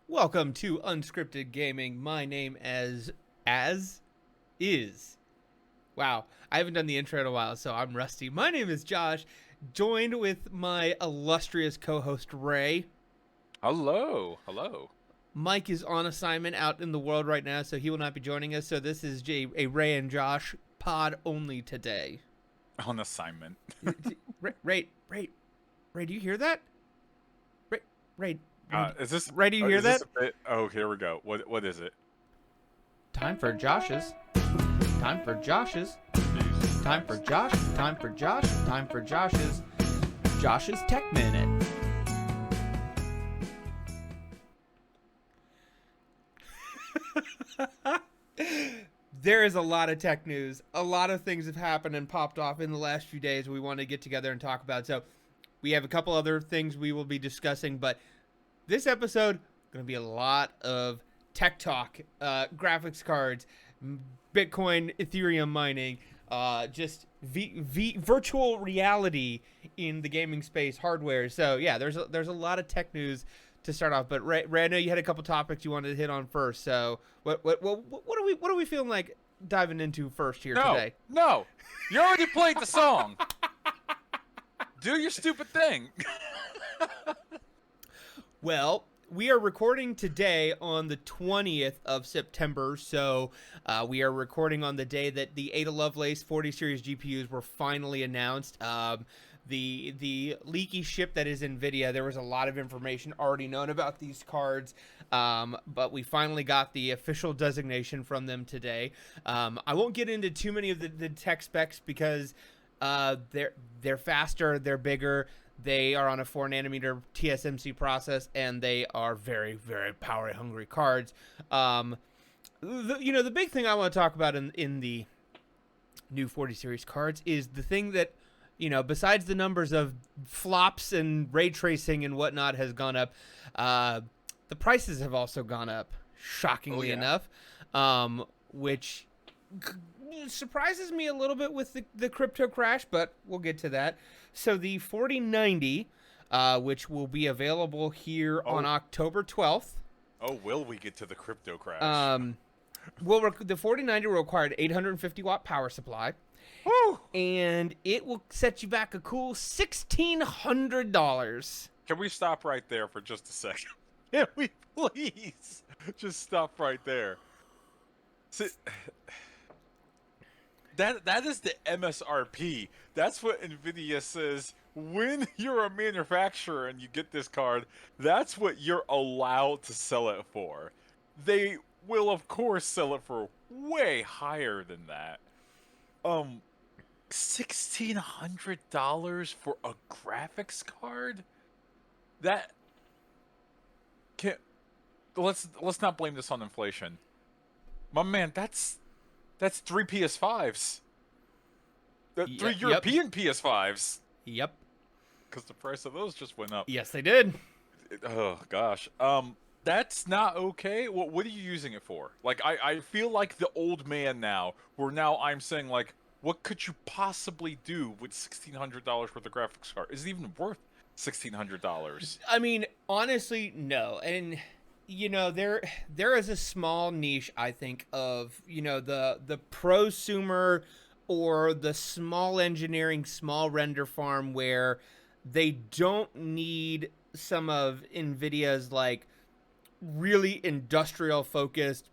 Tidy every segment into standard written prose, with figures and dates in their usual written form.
Welcome to Unscripted Gaming. My name as is. Wow, I haven't done the intro in a while, so I'm rusty. My name is Josh, joined with my illustrious co-host Ray. Hello. Mike is on assignment out in the world right now, so he will not be joining us. So this is a Ray and Josh pod only today. On assignment. Ray, do you hear that? Ray, Ray, Is this? Ray, do you hear Is this that? a bit? Oh, here we go. What is it? Time for Josh's. Time for Josh's. Jeez. Time for Josh. Time for Josh. Time for Josh's. Josh's Tech Minute. There is a lot of tech news. A lot of things have happened and popped off in the last few days we want to get together and talk about. So we have a couple other things we will be discussing, but this episode going to be a lot of tech talk, graphics cards, Bitcoin, Ethereum mining, just virtual reality in the gaming space, hardware. So yeah, there's a lot of tech news to start off. But Ray, I know you had a couple topics you wanted to hit on first. So what are we feeling like diving into first here today? No, you already played the song. Do your stupid thing. Well, we are recording today on the 20th of September, so we are recording on the day that the Ada Lovelace 40 series GPUs were finally announced. The leaky ship that is Nvidia, there was a lot of information already known about these cards, but we finally got the official designation from them today. I won't get into too many of the tech specs because they're faster, they're bigger. They are on a 4nm TSMC process, and they are very, very power-hungry cards. The big thing I want to talk about in the new 40 series cards is the thing that, besides the numbers of flops and ray tracing and whatnot has gone up, the prices have also gone up, shockingly enough, which surprises me a little bit with the crypto crash, but we'll get to that. So the 4090, which will be available here on October 12th. Oh, will we get to the crypto crash? The 4090 will require an 850 watt power supply. Woo! And it will set you back a cool $1,600. Can we stop right there for just a second? Can we please just stop right there? See, that is the MSRP. That's what Nvidia says when you're a manufacturer and you get this card. That's what you're allowed to sell it for. They will of course sell it for way higher than that. $1,600 for a graphics card? That can't. Let's not blame this on inflation. My man, that's 3 PS5s. Three European PS5s. Yep. Because the price of those just went up. Yes, they did. Oh gosh. That's not okay. What are you using it for? Like, I feel like the old man now. Where now I'm saying, like, what could you possibly do with $1,600 worth of graphics card? Is it even worth $1,600? I mean, honestly, no. And there is a small niche, I think, of the prosumer or the small engineering, small render farm where they don't need some of Nvidia's like really industrial focused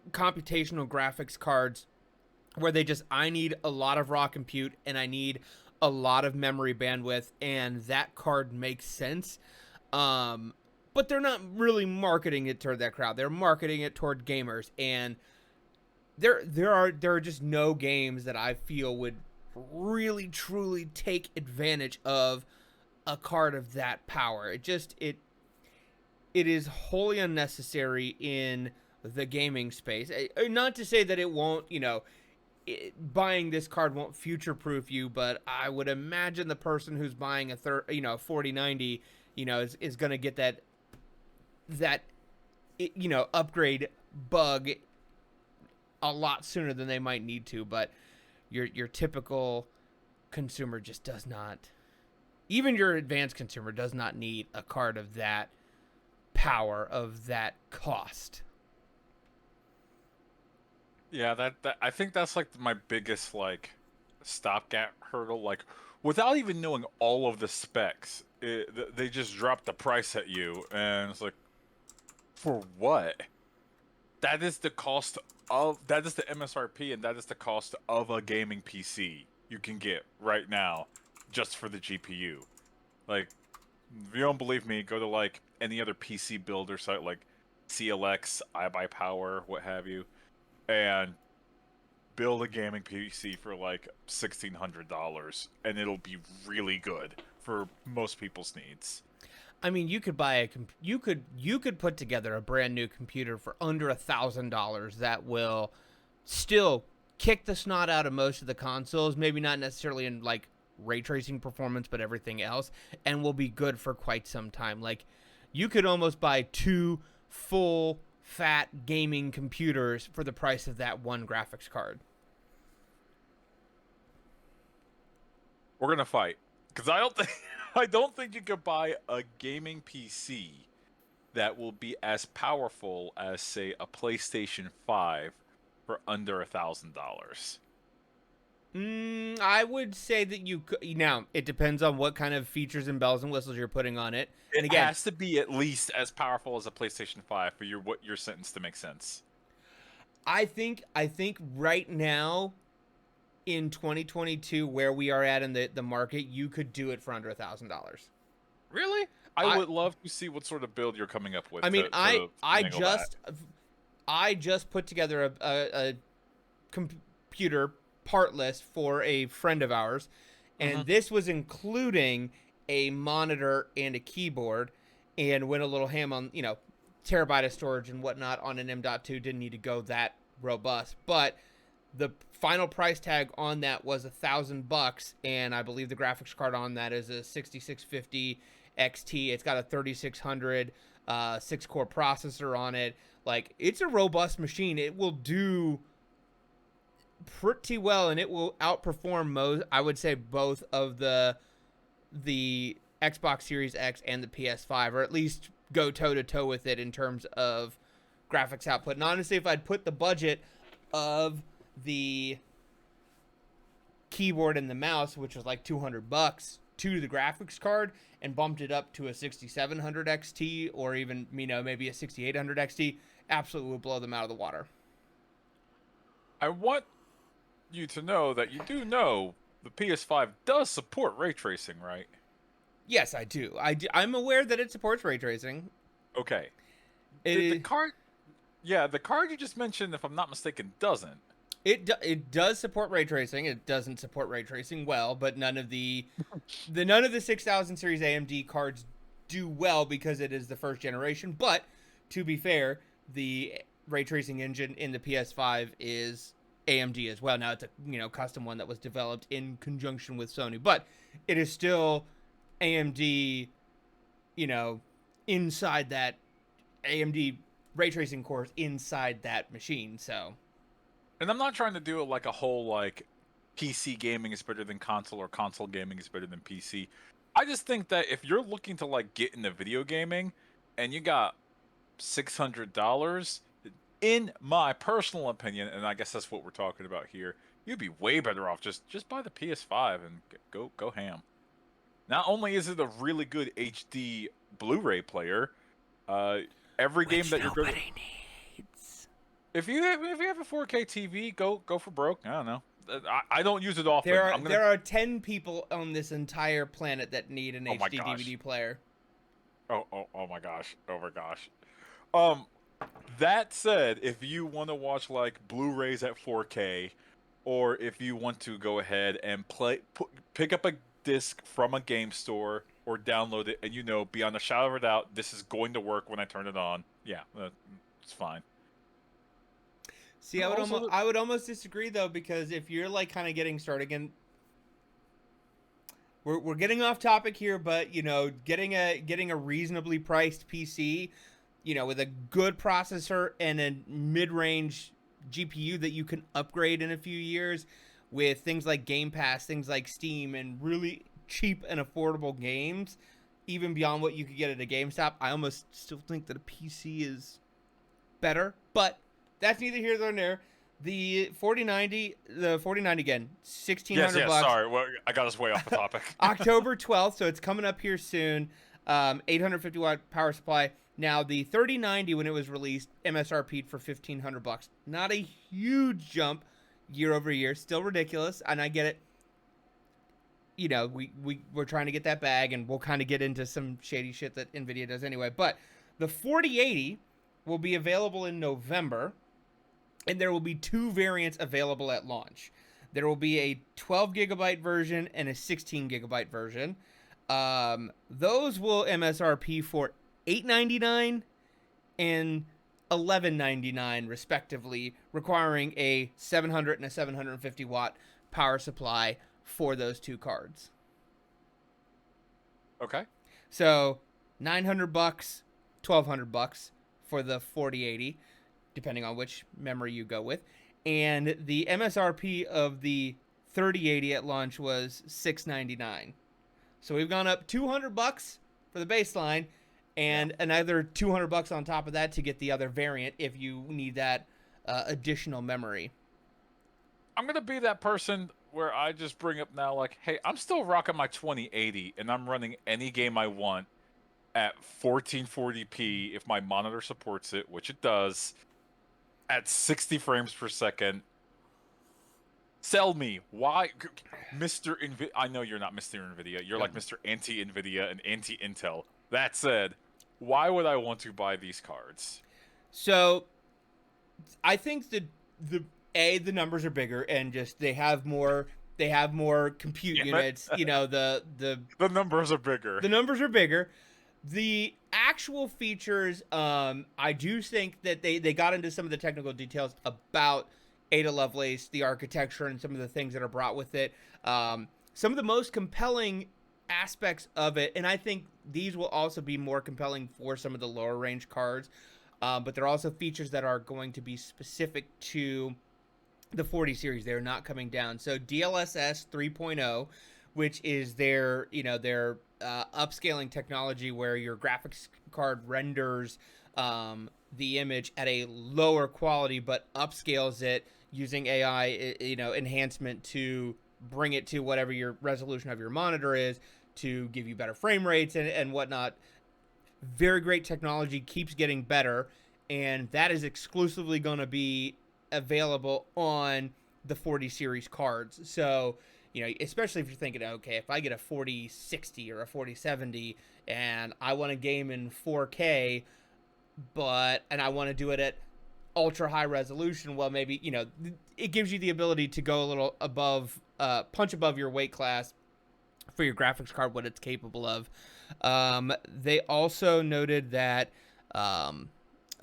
computational graphics cards, where I need a lot of raw compute and I need a lot of memory bandwidth, and that card makes sense. But they're not really marketing it toward that crowd. They're marketing it toward gamers, and there are just no games that I feel would really truly take advantage of a card of that power. It is wholly unnecessary in the gaming space. Not to say that it won't, buying this card won't future-proof you, but I would imagine the person who's buying a 4090, is going to get that upgrade bug a lot sooner than they might need to. But your typical consumer just does not, even your advanced consumer does not need a card of that power of that cost. Yeah, that I think that's like my biggest like stopgap hurdle. Like, without even knowing all of the specs, they just drop the price at you, and it's like, for what? That is the cost that is the MSRP, and that is the cost of a gaming PC you can get right now, just for the GPU. Like, if you don't believe me, go to like any other PC builder site like CLX, iBuyPower, what have you, and build a gaming PC for like $1,600, and it'll be really good for most people's needs. I mean, you could buy you could put together a brand new computer for under $1,000 that will still kick the snot out of most of the consoles. Maybe not necessarily in like ray tracing performance, but everything else, and will be good for quite some time. Like, you could almost buy two full fat gaming computers for the price of that one graphics card. We're gonna fight, because I don't think I don't think you could buy a gaming PC that will be as powerful as, say, a PlayStation 5 for under $1,000. I would say that you could. Now, it depends on what kind of features and bells and whistles you're putting on it. And It again, has to be at least as powerful as a PlayStation 5 for your sentence to make sense. I think right now in 2022, where we are at in the market, you could do it for under $1,000. Really? I would love to see what sort of build you're coming up with. I mean, to I finagle that. I just put together a computer part list for a friend of ours, and this was including a monitor and a keyboard, and went a little ham on, terabyte of storage and whatnot on an M.2. Didn't need to go that robust, but the final price tag on that was $1,000, and I believe the graphics card on that is a 6650 XT. It's got a 3600 6-core processor on it. Like, it's a robust machine. It will do pretty well, and it will outperform most, I would say, both of the Xbox Series X and the PS5, or at least go toe to toe with it in terms of graphics output. And honestly, if I'd put the budget of the keyboard and the mouse, which was like $200, to the graphics card, and bumped it up to a 6700 XT, or even, maybe a 6800 XT, absolutely would blow them out of the water. I want you to know that you do know the PS5 does support ray tracing, right? Yes, I do. I'm aware that it supports ray tracing. Okay. The card, yeah, the card you just mentioned, if I'm not mistaken, doesn't. It does support ray tracing. It doesn't support ray tracing well, but none of the 6000 series AMD cards do well, because it is the first generation. But to be fair, the ray tracing engine in the PS5 is AMD as well. Now it's a custom one that was developed in conjunction with Sony, but it is still AMD, inside that AMD ray tracing cores inside that machine. So, and I'm not trying to do it like a whole like PC gaming is better than console, or console gaming is better than PC. I just think that if you're looking to like get into video gaming and you got $600, in my personal opinion, and I guess that's what we're talking about here, you'd be way better off just buy the PS5 and go ham. Not only is it a really good HD Blu-ray player, every game that you're going needs. if you have a 4K TV, go for broke. I don't know. I don't use it often. There are 10 people on this entire planet that need an HD DVD player. Oh my gosh. Oh my gosh. That said, if you want to watch like Blu-rays at 4K, or if you want to go ahead and pick up a disc from a game store or download it, and beyond a shadow of a doubt, this is going to work when I turn it on. Yeah, it's fine. See, I would almost disagree though, because if you're like kind of getting started again, we're getting off topic here, but getting a reasonably priced PC, with a good processor and a mid-range GPU that you can upgrade in a few years, with things like Game Pass, things like Steam, and really cheap and affordable games, even beyond what you could get at a GameStop. I almost still think that a PC is better, but that's neither here nor there. The 4090 again, sixteen Yes, hundred yes. bucks. Sorry, well, I got us way off the topic. October 12th, so it's coming up here soon. 850-watt power supply. Now the 3090, when it was released, MSRP'd for $1,500. Not a huge jump year over year, still ridiculous, and I get it. You know, we're trying to get that bag, and we'll kind of get into some shady shit that Nvidia does anyway. But the 4080 will be available in November, and there will be two variants available at launch. There will be a 12 gigabyte version and a 16 gigabyte version. Those will MSRP for $899 and $1199 respectively, requiring a 700 and a 750 watt power supply for those two cards. Okay. So $900, $1,200 for the 4080, depending on which memory you go with. And the MSRP of the 3080 at launch was $699. So we've gone up $200 for the baseline, and another $200 on top of that to get the other variant if you need that additional memory. I'm gonna be that person where I just bring up now, like, hey, I'm still rocking my 2080, and I'm running any game I want at 1440p if my monitor supports it, which it does, at 60 frames per second. Sell me. Why? Mr. Nvidia. I know you're not Mr. Nvidia. You're like Mr. Anti-Nvidia and Anti-Intel. That said, why would I want to buy these cards? So I think the numbers are bigger, and just they have more compute units. You know, the numbers are bigger. The numbers are bigger. The actual features, I do think that they got into some of the technical details about Ada Lovelace, the architecture, and some of the things that are brought with it. Some of the most compelling aspects of it, and I think these will also be more compelling for some of the lower range cards, but there are also features that are going to be specific to the 40 series. They're not coming down. So DLSS 3.0, which is their upscaling technology where your graphics card renders the image at a lower quality but upscales it using AI, enhancement to bring it to whatever your resolution of your monitor is to give you better frame rates and whatnot. Very great technology, keeps getting better, and that is exclusively going to be available on the 40 series cards. So, especially if you're thinking, okay, if I get a 4060 or a 4070 and I want to game in 4K, and I want to do it at ultra high resolution, well, maybe, it gives you the ability to go a little above, punch above your weight class for your graphics card, what it's capable of. They also noted that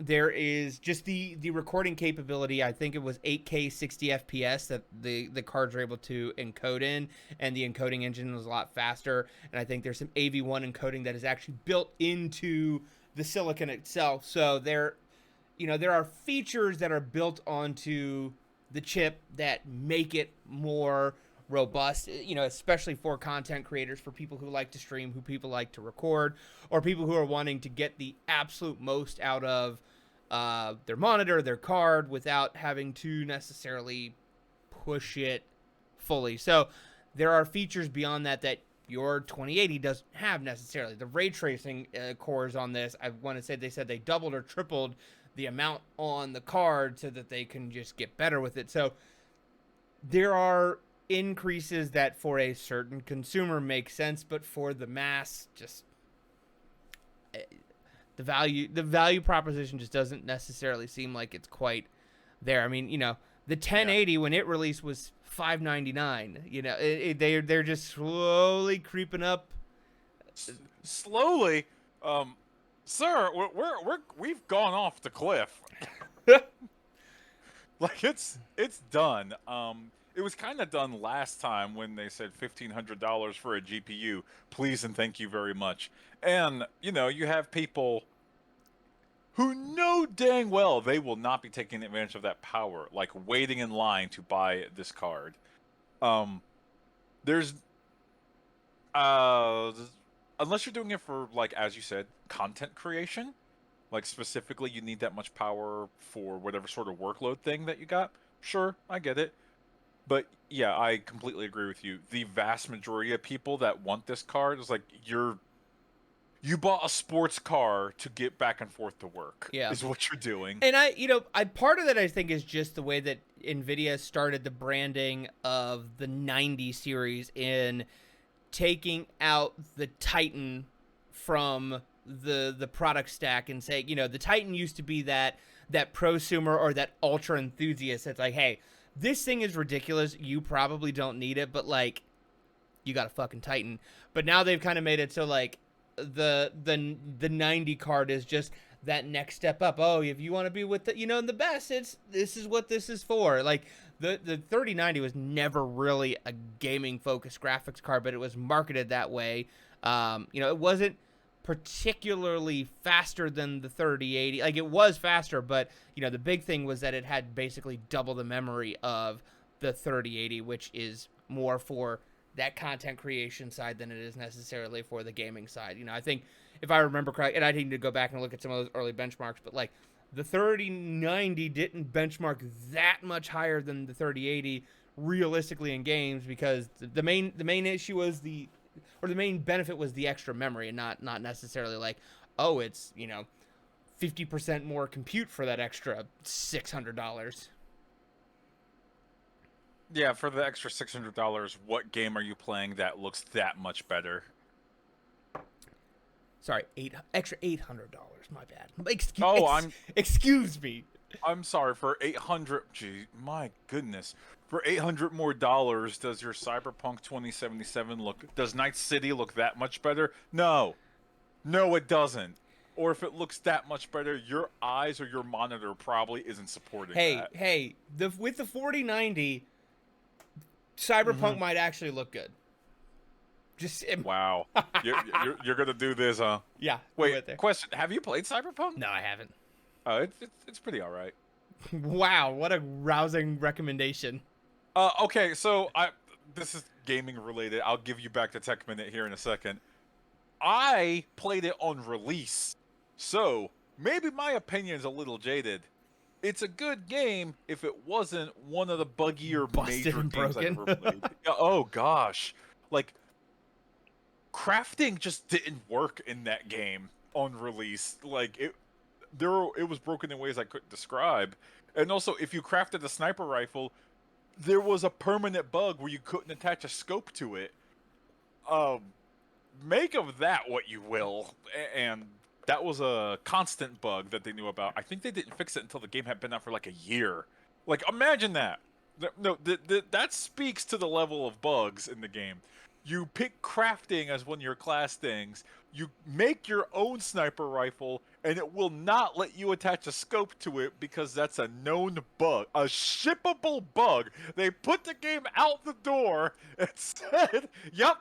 there is just the recording capability. I think it was 8K 60 FPS that the cards are able to encode in, and the encoding engine was a lot faster. And I think there's some AV1 encoding that is actually built into the silicon itself. So there are features that are built onto the chip that make it more robust, especially for content creators, for people who like to stream, who people like to record, or people who are wanting to get the absolute most out of their monitor, their card, without having to necessarily push it fully. So there are features beyond that your 2080 doesn't have necessarily. The ray tracing cores on this, I want to say they said they doubled or tripled the amount on the card so that they can just get better with it. So there are increases that for a certain consumer make sense, but for the mass, just the value proposition just doesn't necessarily seem like it's quite there. I mean, the 1080 when it released was $599. They're just slowly creeping up. Slowly, sir, we've gone off the cliff. Like it's done. It was kind of done last time when they said $1,500 for a GPU. Please and thank you very much. And you have people who know dang well they will not be taking advantage of that power, like waiting in line to buy this card. There's unless you're doing it for, like, as you said, content creation, like specifically you need that much power for whatever sort of workload thing that you got. Sure, I get it. But yeah, I completely agree with you. The vast majority of people that want this card is like you bought a sports car to get back and forth to work. Yeah. Is what you're doing. And I part of that I think is just the way that Nvidia started the branding of the 90 series in taking out the Titan from the product stack and saying, the Titan used to be that prosumer or that ultra enthusiast that's like, hey, this thing is ridiculous. You probably don't need it, but like, you got a fucking Titan. But now they've kind of made it so like the 90 card is just that next step up. Oh, if you want to be with the best, this is what this is for. Like the 3090 was never really a gaming focused graphics card, but it was marketed that way. It wasn't particularly faster than the 3080. Like, it was faster, but the big thing was that it had basically double the memory of the 3080, which is more for that content creation side than it is necessarily for the gaming side. I think if I remember correctly, and I need to go back and look at some of those early benchmarks, but like the 3090 didn't benchmark that much higher than the 3080 realistically in games, because the main issue was the main benefit was the extra memory, and not necessarily like, oh, it's 50% more compute for that extra $600. Yeah, for the extra $600, what game are you playing that looks that much better? Sorry, extra $800. My bad. Excuse me. I'm sorry, for 800. Gee, my goodness. For 800 more dollars, does your Cyberpunk 2077 look? Does Night City look that much better? No, no, it doesn't. Or if it looks that much better, your eyes or your monitor probably isn't supporting that. Hey, with the 4090, Cyberpunk might actually look good. Wow, you're gonna do this, huh? Yeah. Wait, question: have you played Cyberpunk? No, I haven't. Oh, it's pretty all right. Wow, what a rousing recommendation. Okay, so this is gaming related. I'll give you back the tech minute here in a second. I played it on release, so maybe my opinion's a little jaded. It's a good game if it wasn't one of the buggier major games I've ever played. Oh gosh, like crafting just didn't work in that game on release. Like it was broken in ways I couldn't describe. And also, if you crafted a sniper rifle, there was a permanent bug where you couldn't attach a scope to it. Make of that what you will. And that was a constant bug that they knew about. I think they didn't fix it until the game had been out for like a year. Like, imagine that. No, that speaks to the level of bugs in the game. You pick crafting as one of your class things. You make your own sniper rifle, and it will not let you attach a scope to it because that's a known bug, a shippable bug. They put the game out the door and said, "Yep,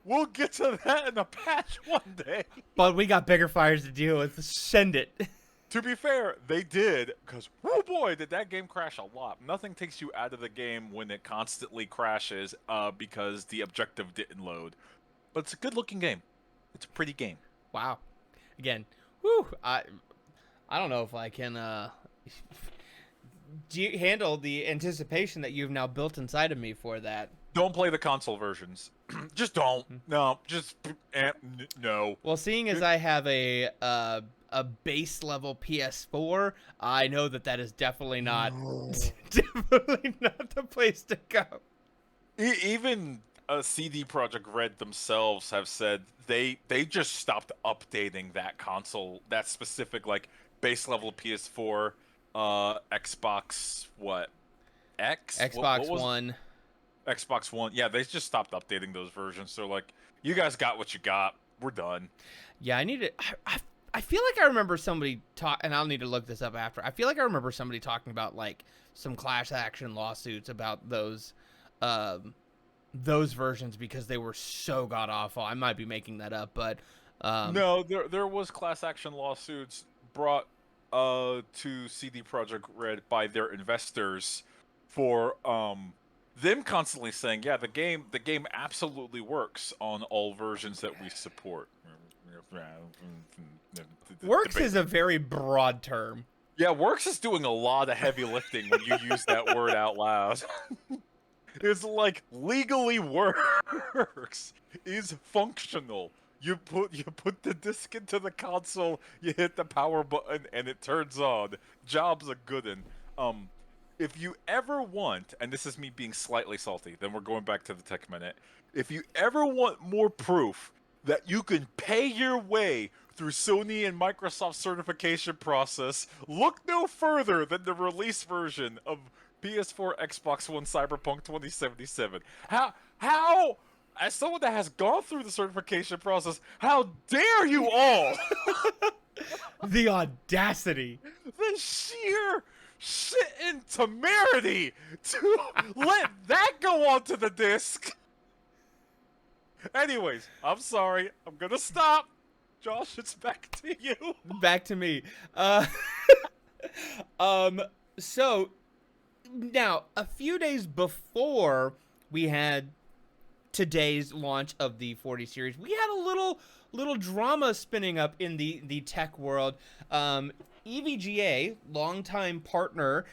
we'll get to that in a patch one day." But we got bigger fires to deal with. Send it. To be fair, they did, because, oh boy, did that game crash a lot. Nothing takes you out of the game when it constantly crashes because the objective didn't load. But it's a good-looking game. It's a pretty game. Wow. Again, whew, I don't know if I can handle the anticipation that you've now built inside of me for that. Don't play the console versions. Just don't. No, just no. Well, seeing as I have a base level PS4, I know that is definitely not definitely not the place to go. Even CD Projekt Red themselves have said they just stopped updating that console, that specific like base level PS4, Xbox X? Xbox One. Xbox One. Yeah, they just stopped updating those versions. So like, you guys got what you got. We're done. Yeah, I need to. I feel like I remember somebody and I'll need to look this up after. I feel like I remember somebody talking about like some class action lawsuits about those versions because they were so god awful. I might be making that up, but no, there was class action lawsuits brought to CD Projekt Red by their investors for them constantly saying, yeah, the game absolutely works on all versions that we support. Works is a very broad term. Yeah, Works is doing a lot of heavy lifting when you use that word out loud. It's like legally works is functional. You put the disc into the console, you hit the power button, and it turns on. Job's a good'un. Um, if you ever want, and this is me being slightly salty, then we're going back to the tech minute. If you ever want more proof that you can pay your way through Sony and Microsoft certification process, look no further than the release version of PS4, Xbox One, Cyberpunk 2077. How, as someone that has gone through the certification process, how dare you all? The audacity. The sheer shit and temerity to let that go onto the disc. Anyways, I'm sorry. I'm gonna stop. Josh, it's back to you. Back to me. So now a few days before we had today's launch of the 40 series, we had a little drama spinning up in the tech world. EVGA, longtime partner,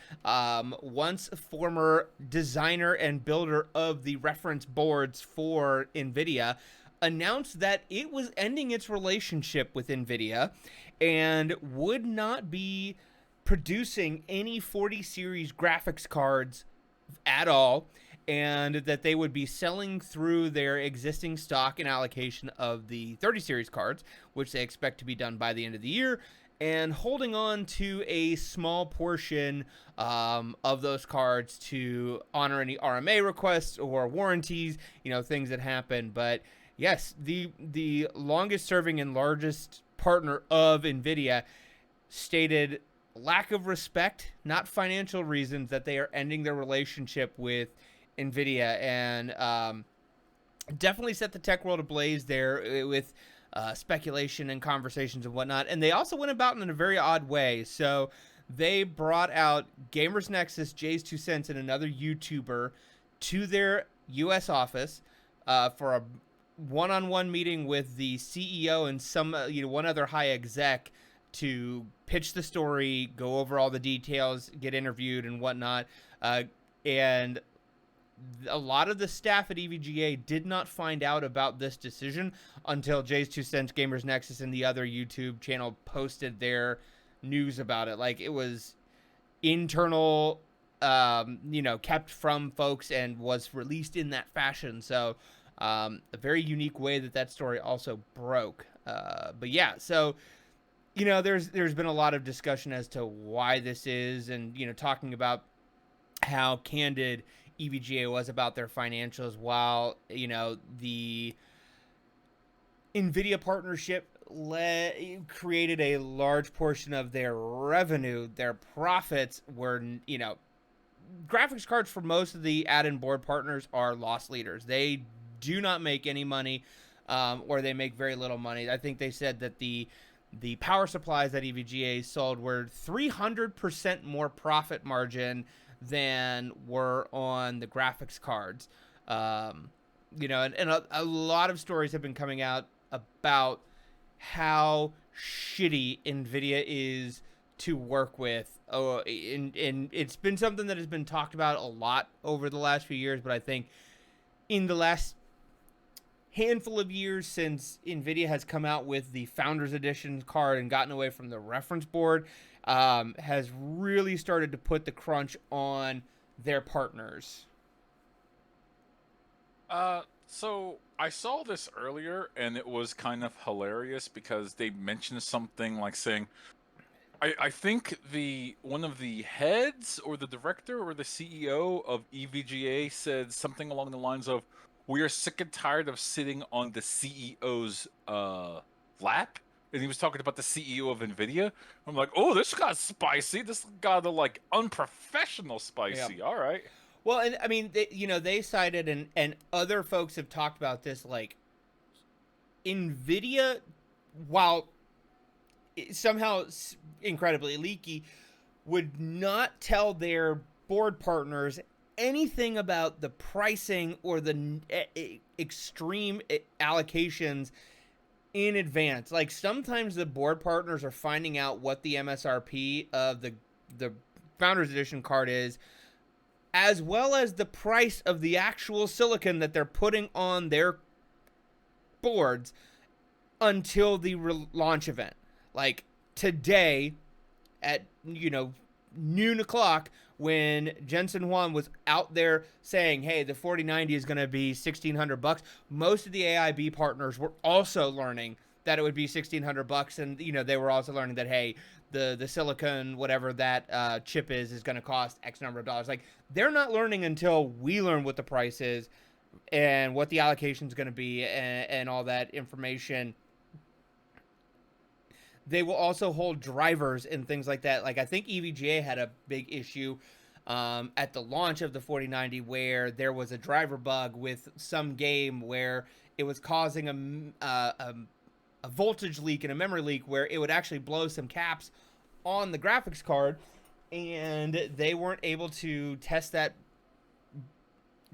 once former designer and builder of the reference boards for Nvidia, announced that it was ending its relationship with Nvidia and would not be producing any 40 series graphics cards at all, and that they would be selling through their existing stock and allocation of the 30 series cards, which they expect to be done by the end of the year, and holding on to a small portion of those cards to honor any RMA requests or warranties, things that happen. But yes, the longest serving and largest partner of Nvidia stated lack of respect, not financial reasons, that they are ending their relationship with Nvidia, and definitely set the tech world ablaze there with speculation and conversations and whatnot. And they also went about it in a very odd way. So they brought out Gamers Nexus, Jay's 2 Cents, and another YouTuber to their U.S. office for a one-on-one meeting with the CEO and some one other high exec to pitch the story, go over all the details, get interviewed and whatnot. And a lot of the staff at EVGA did not find out about this decision until Jay's 2 Cents, Gamers Nexus, and the other YouTube channel posted their news about it. Like, it was internal, kept from folks and was released in that fashion. So a very unique way that story also broke. But yeah, so there's been a lot of discussion as to why this is, and talking about how candid EVGA was about their financials, while the Nvidia partnership created a large portion of their revenue. Their profits were graphics cards for most of the add-in board partners are loss leaders. They do not make any money, or they make very little money. I think they said that the power supplies that EVGA sold were 300% more profit margin than were on the graphics cards. And a lot of stories have been coming out about how shitty Nvidia is to work with. And it's been something that has been talked about a lot over the last few years, but I think in the last handful of years since Nvidia has come out with the Founders Edition card and gotten away from the reference board, has really started to put the crunch on their partners. So I saw this earlier, and it was kind of hilarious because they mentioned something like saying, I think one of the heads or the director or the CEO of EVGA said something along the lines of, "We are sick and tired of sitting on the CEO's lap." And he was talking about the CEO of Nvidia. I'm like, oh, this got spicy. This got unprofessional spicy. Yeah. All right. Well, and I mean, they cited, and other folks have talked about this, like, Nvidia, while somehow incredibly leaky, would not tell their board partners anything about the pricing or the extreme allocations in advance. Like sometimes the board partners are finding out what the MSRP of the Founders Edition card is, as well as the price of the actual silicon that they're putting on their boards until the launch event. Like today at noon o'clock, when Jensen Huang was out there saying, "Hey, the 4090 is going to be $1,600." Most of the AIB partners were also learning that it would be $1,600, and they were also learning that, hey, the silicon, whatever that chip is going to cost X number of dollars. Like they're not learning until we learn what the price is and what the allocation is going to be and all that information. They will also hold drivers and things like that. Like I think EVGA had a big issue at the launch of the 4090 where there was a driver bug with some game where it was causing a voltage leak and a memory leak where it would actually blow some caps on the graphics card, and they weren't able to test that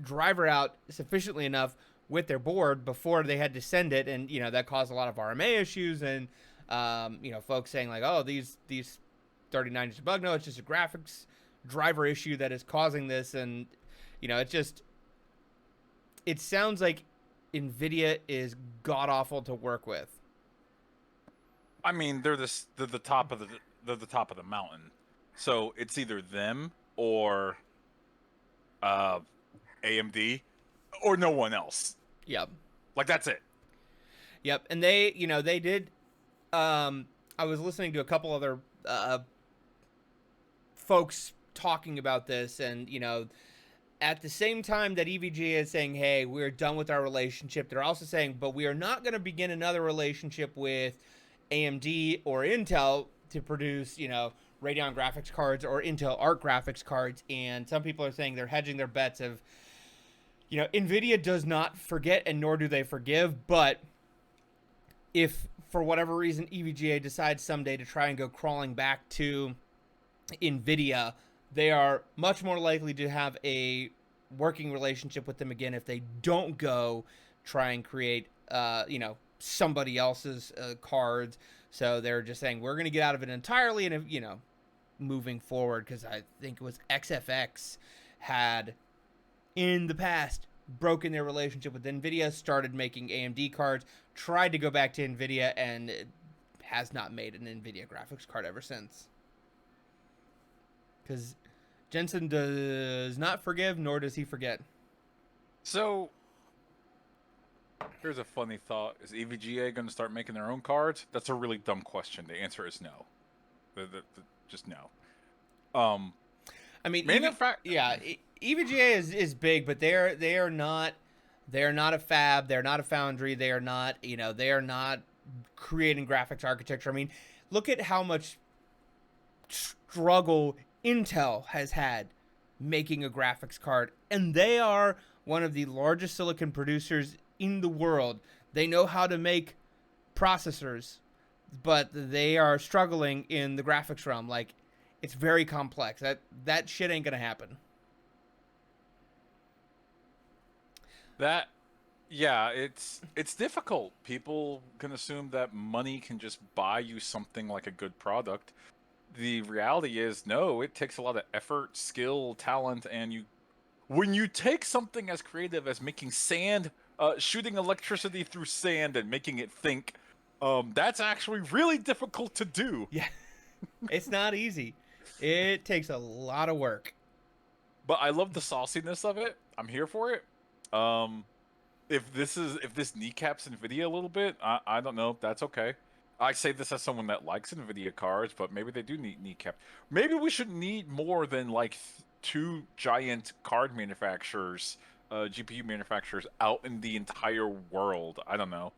driver out sufficiently enough with their board before they had to send it, and that caused a lot of RMA issues and folks saying like, oh, these 39 is a bug. No, it's just a graphics driver issue that is causing this. And it sounds like Nvidia is god awful to work with. I mean, they're the top of the mountain, so it's either them or AMD or no one else. Yep. Like that's it. Yep. And they did. I was listening to a couple other folks talking about this, and at the same time that EVGA is saying, hey, we're done with our relationship, they're also saying, but we are not going to begin another relationship with AMD or Intel to produce Radeon graphics cards or Intel Arc graphics cards. And some people are saying they're hedging their bets of Nvidia does not forget, and nor do they forgive. But if for whatever reason EVGA decides someday to try and go crawling back to Nvidia, they are much more likely to have a working relationship with them again if they don't go try and create somebody else's cards. So they're just saying we're going to get out of it entirely, and moving forward, because I think it was XFX had in the past broken their relationship with Nvidia, started making AMD cards, tried to go back to Nvidia, and has not made an Nvidia graphics card ever since. Because Jensen does not forgive, nor does he forget. So here's a funny thought: is EVGA going to start making their own cards? That's a really dumb question. The answer is no. Just no. I mean, yeah, EVGA is big, but they are not a fab, they're not a foundry, they are not creating graphics architecture. I mean, look at how much struggle Intel has had making a graphics card, and they are one of the largest silicon producers in the world. They know how to make processors, but they are struggling in the graphics realm. Like, it's very complex. That shit ain't gonna happen. Yeah, it's difficult. People can assume that money can just buy you something like a good product. The reality is, no, it takes a lot of effort, skill, talent, and when you take something as creative as making sand, shooting electricity through sand and making it think, that's actually really difficult to do. Yeah, it's not easy. It takes a lot of work. But I love the sauciness of it. I'm here for it. If this kneecaps Nvidia a little bit, I don't know. That's okay. I say this as someone that likes Nvidia cards, but maybe they do need kneecap. Maybe we should need more than like two giant card manufacturers, GPU manufacturers out in the entire world. I don't know.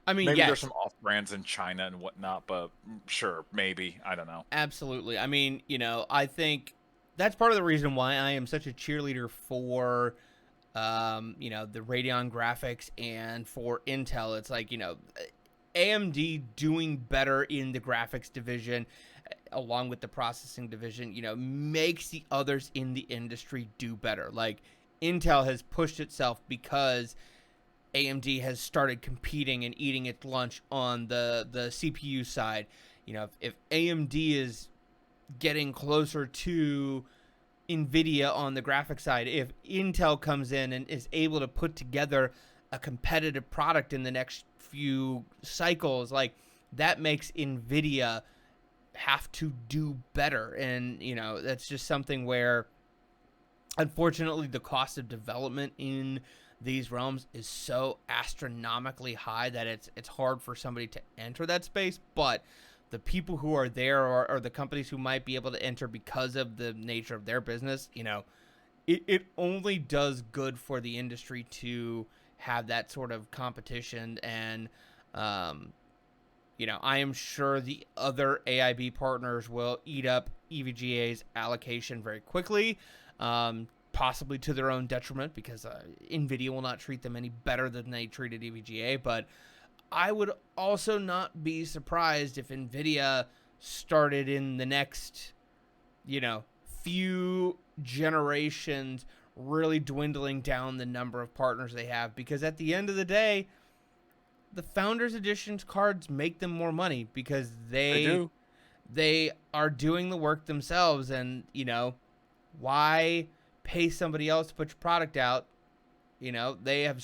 I mean, maybe yes, there's some off brands in China and whatnot, but sure, maybe. I don't know. Absolutely. I mean, I think that's part of the reason why I am such a cheerleader for the Radeon graphics and for Intel. It's like, AMD doing better in the graphics division along with the processing division, makes the others in the industry do better. Like, Intel has pushed itself because AMD has started competing and eating its lunch on the CPU side. If AMD is getting closer to Nvidia on the graphic side, if Intel comes in and is able to put together a competitive product in the next few cycles, like that makes Nvidia have to do better. And that's just something where unfortunately the cost of development in these realms is so astronomically high that it's hard for somebody to enter that space. But the people who are there, or the companies who might be able to enter because of the nature of their business, it only does good for the industry to have that sort of competition. And I am sure the other AIB partners will eat up EVGA's allocation very quickly, possibly to their own detriment, because Nvidia will not treat them any better than they treated EVGA. But I would also not be surprised if Nvidia started in the next, few generations really dwindling down the number of partners they have, because at the end of the day, the Founders Editions cards make them more money because they are doing the work themselves. And why pay somebody else to put your product out? They have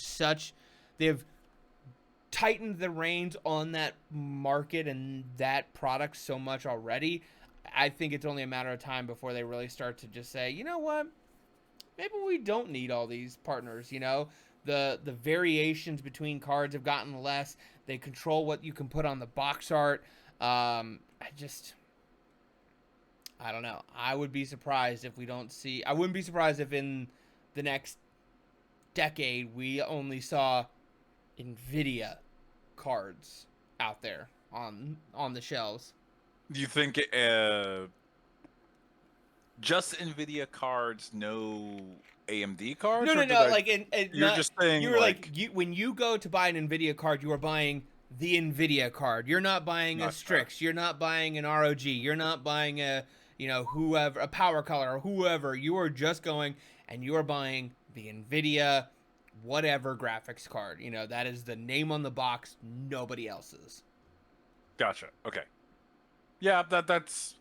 tightened the reins on that market and that product so much already. I think it's only a matter of time before they really start to just say, you know what, maybe we don't need all these partners. The variations between cards have gotten less. They control what you can put on the box art. I don't know. I would be surprised if we don't see. I wouldn't be surprised if in the next decade we only saw Nvidia cards out there on the shelves. Do you think just Nvidia cards, no AMD cards? No. You're just saying, you were when you go to buy an Nvidia card, you are buying the Nvidia card. You're not buying a Strix. You're not buying an ROG. You're not buying a whoever, a Power Color or whoever. You are just going and you are buying the Nvidia whatever graphics card. That is the name on the box, nobody else's. Gotcha. Okay. Yeah, that's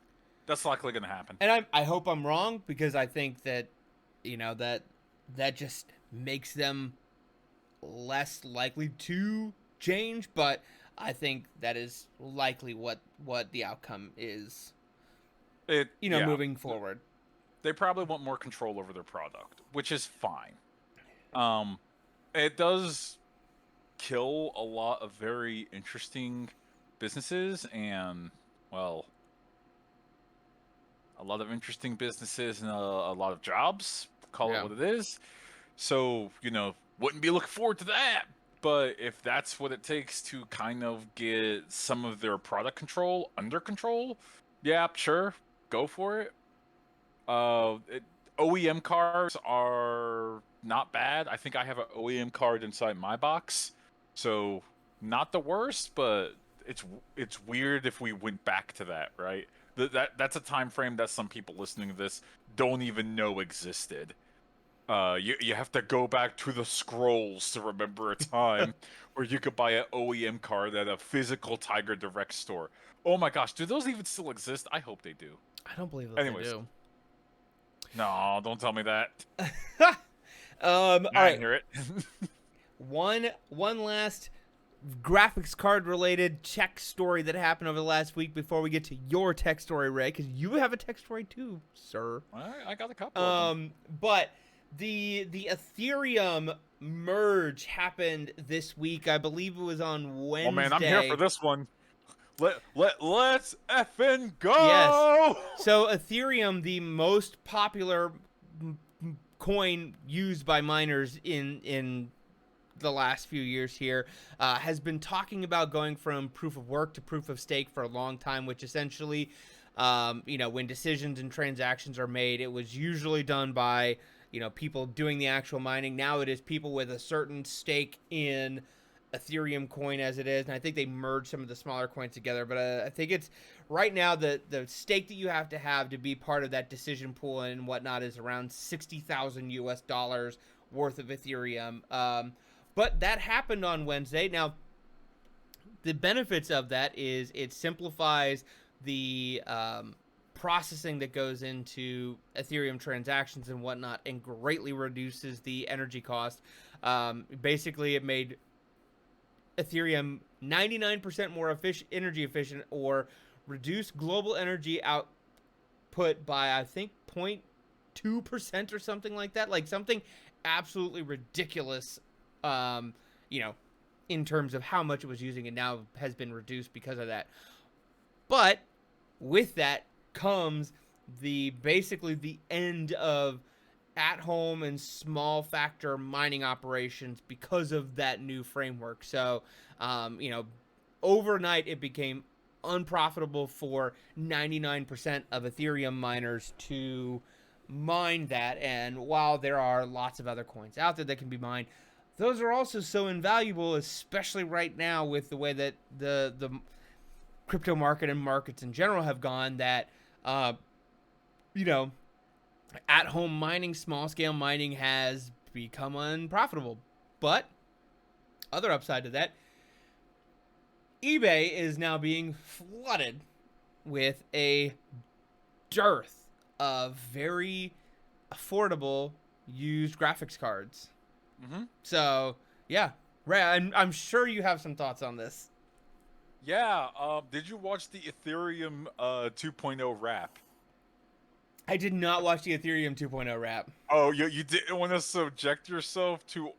likely going to happen. And I hope I'm wrong, because I think that that just makes them less likely to change. But I think that is likely what the outcome is. Moving forward. They probably want more control over their product, which is fine. It does kill a lot of very interesting businesses and, well, a lot of interesting businesses and a lot of jobs. Call it what it is. So, wouldn't be looking forward to that. But if that's what it takes to kind of get some of their product control under control, yeah, sure, go for it. OEM cards are not bad. I think I have an OEM card inside my box, so not the worst, but it's weird if we went back to that, right? That's a time frame that some people listening to this don't even know existed. You have to go back to the scrolls to remember a time where you could buy an OEM card at a physical Tiger Direct store. Oh my gosh, do those even still exist? I hope they do. I don't believe that they do. No, don't tell me that. All right. Hear it. One last graphics card related tech story that happened over the last week before we get to your tech story, Ray, because you have a tech story too, sir. I got a couple of them. But the Ethereum merge happened this week. I believe it was on Wednesday. Oh man, I'm here for this one. Let's effing go! Yes. So Ethereum, the most popular coin used by miners in the last few years here, has been talking about going from proof of work to proof of stake for a long time, which essentially, when decisions and transactions are made, it was usually done by, people doing the actual mining. Now it is people with a certain stake in Ethereum coin as it is, and I think they merged some of the smaller coins together, but I think it's right now the stake that you have to be part of that decision pool and whatnot is around $60,000 US worth of Ethereum. But that happened on Wednesday. Now, the benefits of that is it simplifies the processing that goes into Ethereum transactions and whatnot, and greatly reduces the energy cost. Basically, it made Ethereum 99% more energy efficient, or reduced global energy output by, I think, 0.2% or something like that. Like something absolutely ridiculous, you know, in terms of how much it was using, and now has been reduced because of that. But with that comes basically the end of at home and small factor mining operations because of that new framework. So, overnight it became unprofitable for 99% of Ethereum miners to mine that. And while there are lots of other coins out there that can be mined, those are also so invaluable, especially right now with the way that the crypto market and markets in general have gone, that you know at home mining, small scale mining has become unprofitable. But other upside to that, eBay is now being flooded with a dearth of very affordable used graphics cards. Mm-hmm. So, yeah, Ray, I'm sure you have some thoughts on this. Yeah. Did you watch the Ethereum 2.0 wrap? I did not watch the Ethereum 2.0 wrap. Oh, you didn't want to subject yourself to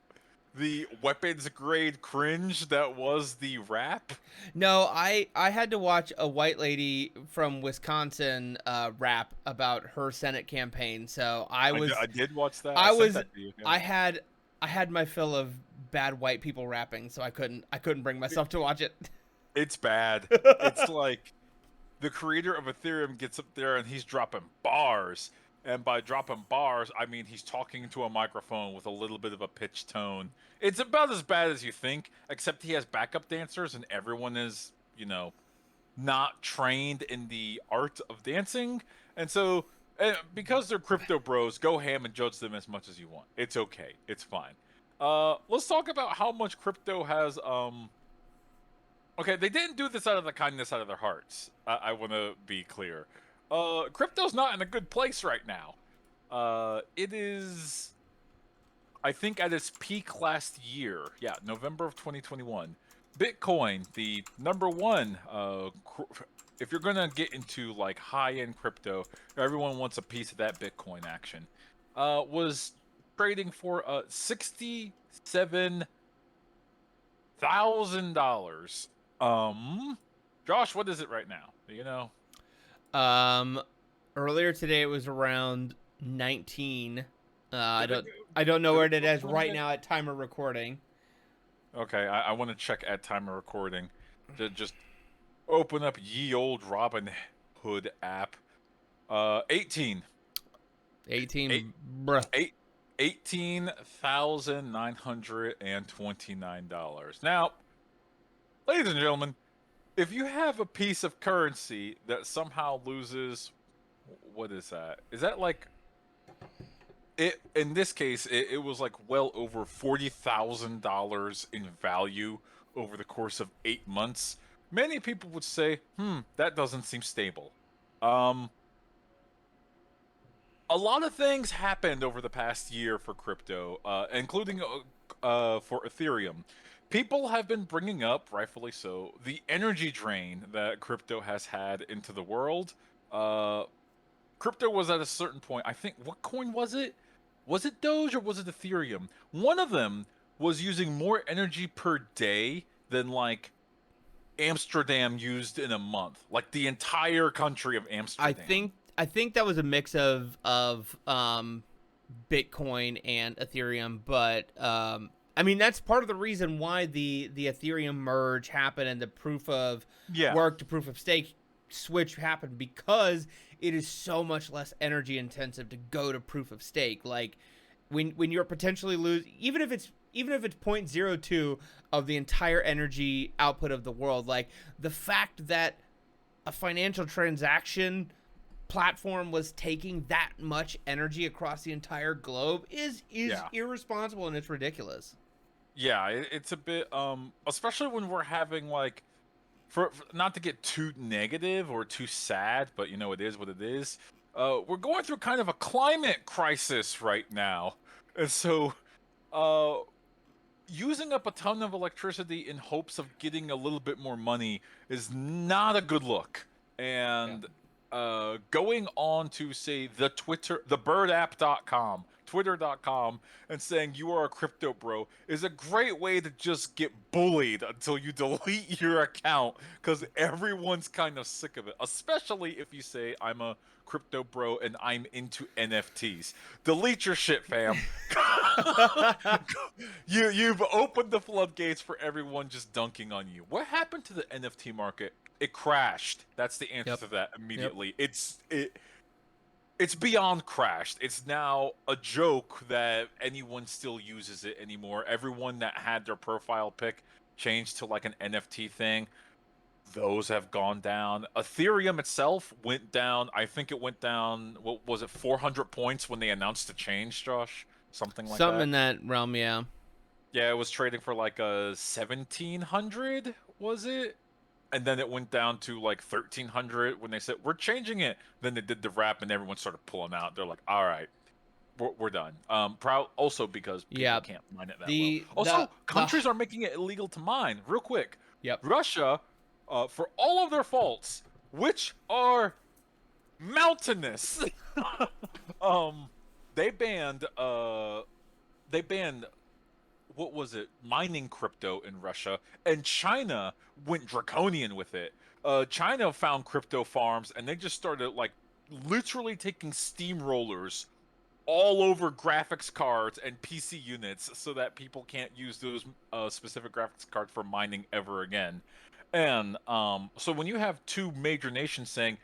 the weapons grade cringe that was the rap? No, I had to watch a white lady from Wisconsin rap about her Senate campaign. So I did watch that. I I sent was that to you. Yeah. I had my fill of bad white people rapping, so I couldn't bring myself to watch it. It's bad. It's like the creator of Ethereum gets up there and he's dropping bars. And by dropping bars, I mean he's talking to a microphone with a little bit of a pitched tone. It's about as bad as you think, except he has backup dancers and everyone is, not trained in the art of dancing. And so, because they're crypto bros, go ham and judge them as much as you want. It's okay. It's fine. Let's talk about how much crypto has Okay, they didn't do this out of the kindness out of their hearts. I want to be clear. Crypto's not in a good place right now. It is, I think, at its peak last year. Yeah, November of 2021. Bitcoin, the number one. If you're gonna get into like high-end crypto, everyone wants a piece of that Bitcoin action. Was trading for $67,000. Josh, what is it right now? Do you know? Earlier today it was around 19. I don't know where it is right now at time of recording. Okay, I want to check at time of recording. Just open up ye old Robin Hood app. 18. 18, bruh. $18,929. Now, ladies and gentlemen, if you have a piece of currency that somehow loses, what is that? Is that like it? In this case, it was like well over $40,000 in value over the course of 8 months. Many people would say, that doesn't seem stable. A lot of things happened over the past year for crypto, including for Ethereum. People have been bringing up, rightfully so, the energy drain that crypto has had into the world. Crypto was at a certain point. I think, what coin was it? Was it Doge or was it Ethereum? One of them was using more energy per day than like Amsterdam used in a month. Like the entire country of Amsterdam. I think that was a mix of Bitcoin and Ethereum, but I mean that's part of the reason why the Ethereum merge happened and the proof of work to proof of stake switch happened, because it is so much less energy intensive to go to proof of stake. Like when you're potentially even if it's 0.02 of the entire energy output of the world, like the fact that a financial transaction platform was taking that much energy across the entire globe is irresponsible, and it's ridiculous. Yeah, it's a bit especially when we're having like for not to get too negative or too sad, but you know it is what it is. We're going through kind of a climate crisis right now. And so uh using up a ton of electricity in hopes of getting a little bit more money is not a good look. Yeah. And going on to say the birdapp.com, twitter.com, and saying you are a crypto bro is a great way to just get bullied until you delete your account because everyone's kind of sick of it, especially if you say I'm a crypto bro and I'm into NFTs. Delete your shit, fam. You've opened the floodgates for everyone just dunking on you. What happened to the NFT market? It crashed. That's the answer Yep. to that Yep. immediately. It's beyond crashed. It's now a joke that anyone still uses it anymore. Everyone that had their profile pic changed to like an NFT thing, those have gone down. Ethereum itself went down. I think it went down, what was it, 400 points when they announced the change, Josh? Something like Something that. in that realm, yeah. Yeah, it was trading for like a 1700, was it? And then it went down to like 1300 when they said we're changing it. Then they did the wrap and everyone started pulling out. They're like, "All right, we're done." Proud also because people Yeah. can't mine it that well. The the Also, the countries are making it illegal to mine. Real quick, Yep. Russia, for all of their faults, which are mountainous, um, they banned they banned what was it, mining crypto in Russia, and China went draconian with it. China found crypto farms, and they just started like literally taking steamrollers all over graphics cards and PC units, so that people can't use those specific graphics cards for mining ever again. And so when you have two major nations saying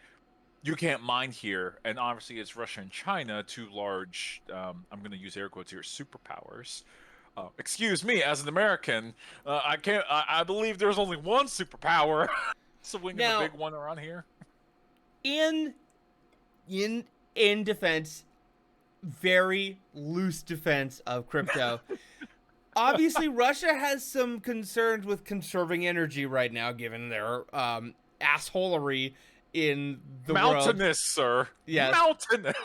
you can't mine here, and obviously it's Russia and China, two large, I'm going to use air quotes here, superpowers. Excuse me, as an American, I can't. I believe there's only one superpower swinging the Now, big one around here. in in in defense, very loose defense of crypto. Obviously, Russia has some concerns with conserving energy right now, given their assholery in the world. Mountainous, sir. Yes, Mountainous.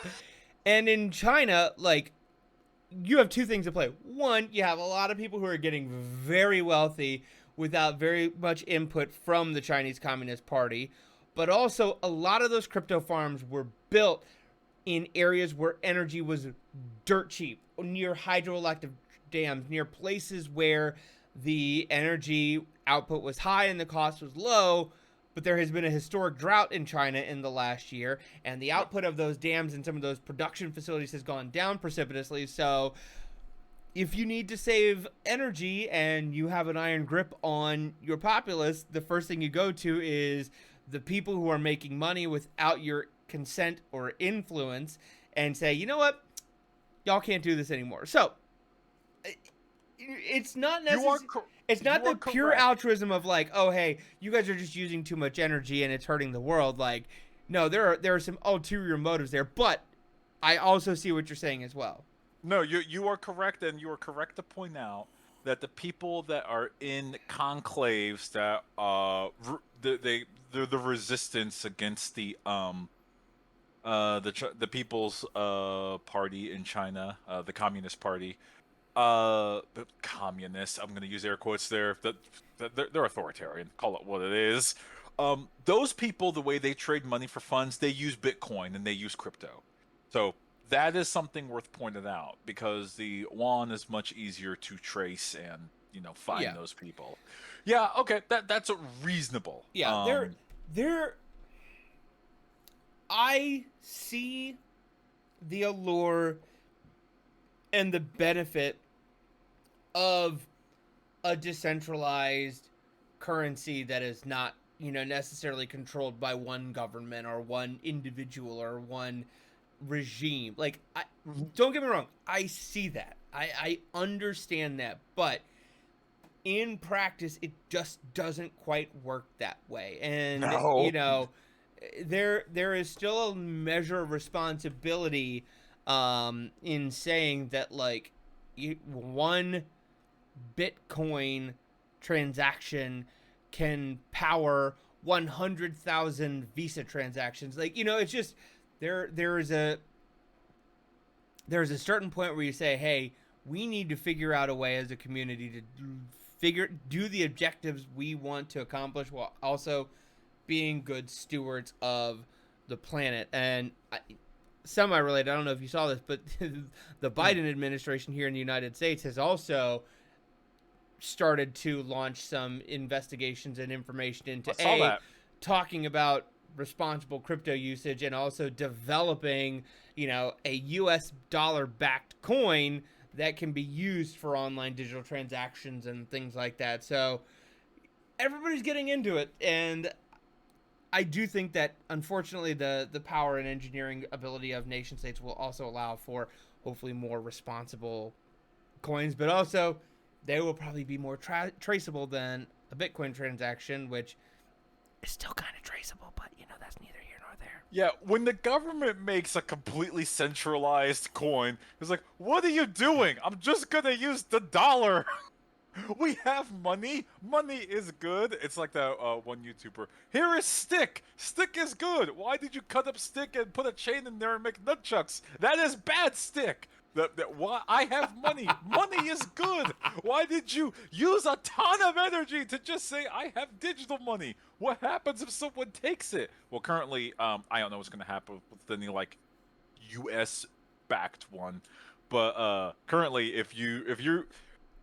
and in China, like, you have two things to play. One, you have a lot of people who are getting very wealthy without very much input from the Chinese Communist Party, but also a lot of those crypto farms were built in areas where energy was dirt cheap, near hydroelectric dams, near places where the energy output was high and the cost was low. But there has been a historic drought in China in the last year, and the Yep. output of those dams and some of those production facilities has gone down precipitously. So, if you need to save energy and you have an iron grip on your populace, the first thing you go to is the people who are making money without your consent or influence and say, you know what? Y'all can't do this anymore. So, it's not You are necessary. It's not you are the pure correct. altruism of like, oh hey, you guys are just using too much energy and it's hurting the world. Like, no, there are some ulterior motives there, but I also see what you're saying as well. No, you are correct, and you are correct to point out that the people that are in conclaves that they're the resistance against the People's Party in China, the Communist Party, the communists. I'm going to use air quotes there. They're authoritarian. Call it what it is. Those people, the way they trade money for funds, they use Bitcoin and they use crypto. So that is something worth pointing out because the yuan is much easier to trace and find Yeah, those people. Yeah, okay, that's reasonable. yeah. They're. I see the allure and the benefit of a decentralized currency that is not, necessarily controlled by one government or one individual or one regime. Like, don't get me wrong, I see that. I understand that, but in practice it just doesn't quite work that way. And No. there is still a measure of responsibility in saying that, like, one Bitcoin transaction can power 100,000 Visa transactions. Like, it's just there's a certain point where you say, hey, we need to figure out a way as a community to do the objectives we want to accomplish while also being good stewards of the planet. And semi-related, I don't know if you saw this, but the Biden administration here in the United States has also started to launch some investigations and information I into saw that. talking about responsible crypto usage and also developing, a US dollar backed coin that can be used for online digital transactions and things like that. So everybody's getting into it, and I do think that unfortunately the power and engineering ability of nation states will also allow for hopefully more responsible coins, but also they will probably be more traceable than a Bitcoin transaction, which is still kind of traceable, but that's neither here nor there. Yeah, when the government makes a completely centralized coin, it's like, what are you doing? I'm just gonna use the dollar. We have money. Money is good. It's like that one YouTuber. Here is stick. Stick is good. Why did you cut up stick and put a chain in there and make nunchucks? That is bad stick. Why I have money. Money is good. Why did you use a ton of energy to just say I have digital money? What happens if someone takes it? Well, currently, I don't know what's gonna happen with any like U.S. backed one, but currently, if you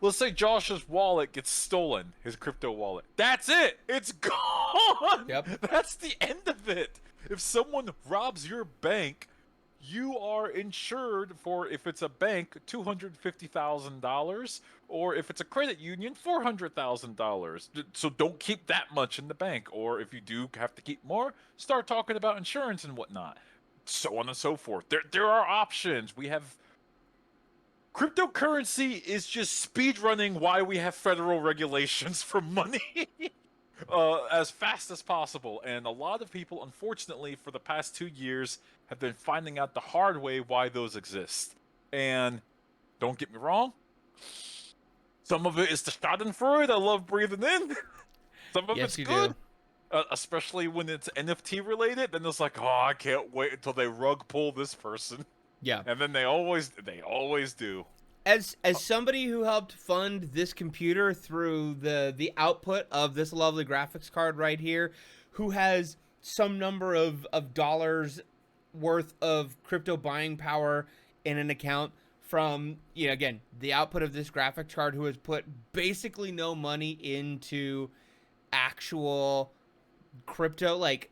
let's say Josh's wallet gets stolen, his crypto wallet. That's it. It's gone. Yep. That's the end of it. If someone robs your bank, you are insured for, if it's a bank, $250,000, or if it's a credit union, $400,000. So don't keep that much in the bank, or if you do have to keep more, start talking about insurance and whatnot, so on and so forth. There are options. We have cryptocurrency is just speedrunning why we have federal regulations for money as fast as possible. And a lot of people, unfortunately, for the past 2 years, have been finding out the hard way why those exist. And don't get me wrong, some of it is the Schadenfreude I love breathing in. Some of Yes, it's you good. do. Especially when it's NFT related, then it's like, oh, I can't wait until they rug pull this person. Yeah. And then they always do. As somebody who helped fund this computer through the output of this lovely graphics card right here, who has some number of dollars worth of crypto buying power in an account from, again, the output of this graphics card, who has put basically no money into actual crypto, like,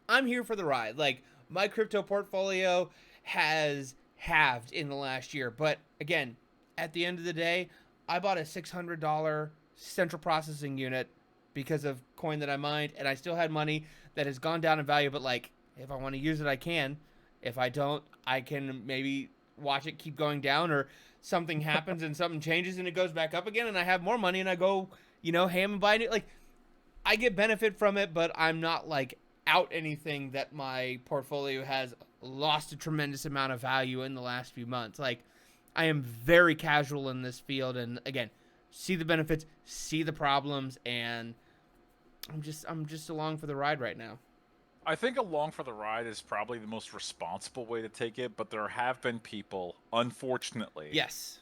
I'm here for the ride. Like, my crypto portfolio has halved in the last year, but again, at the end of the day, I bought a $600 central processing unit because of coin that I mined, and I still had money that has gone down in value. But like, if I want to use it, I can. If I don't, I can maybe watch it keep going down, or something happens and something changes and it goes back up again, and I have more money and I go, ham and buy it. Like, I get benefit from it, but I'm not like out anything that my portfolio has lost a tremendous amount of value in the last few months. Like, I am very casual in this field, and again, see the benefits, see the problems, and I'm just along for the ride right now. I think along for the ride is probably the most responsible way to take it, but there have been people, unfortunately, Yes.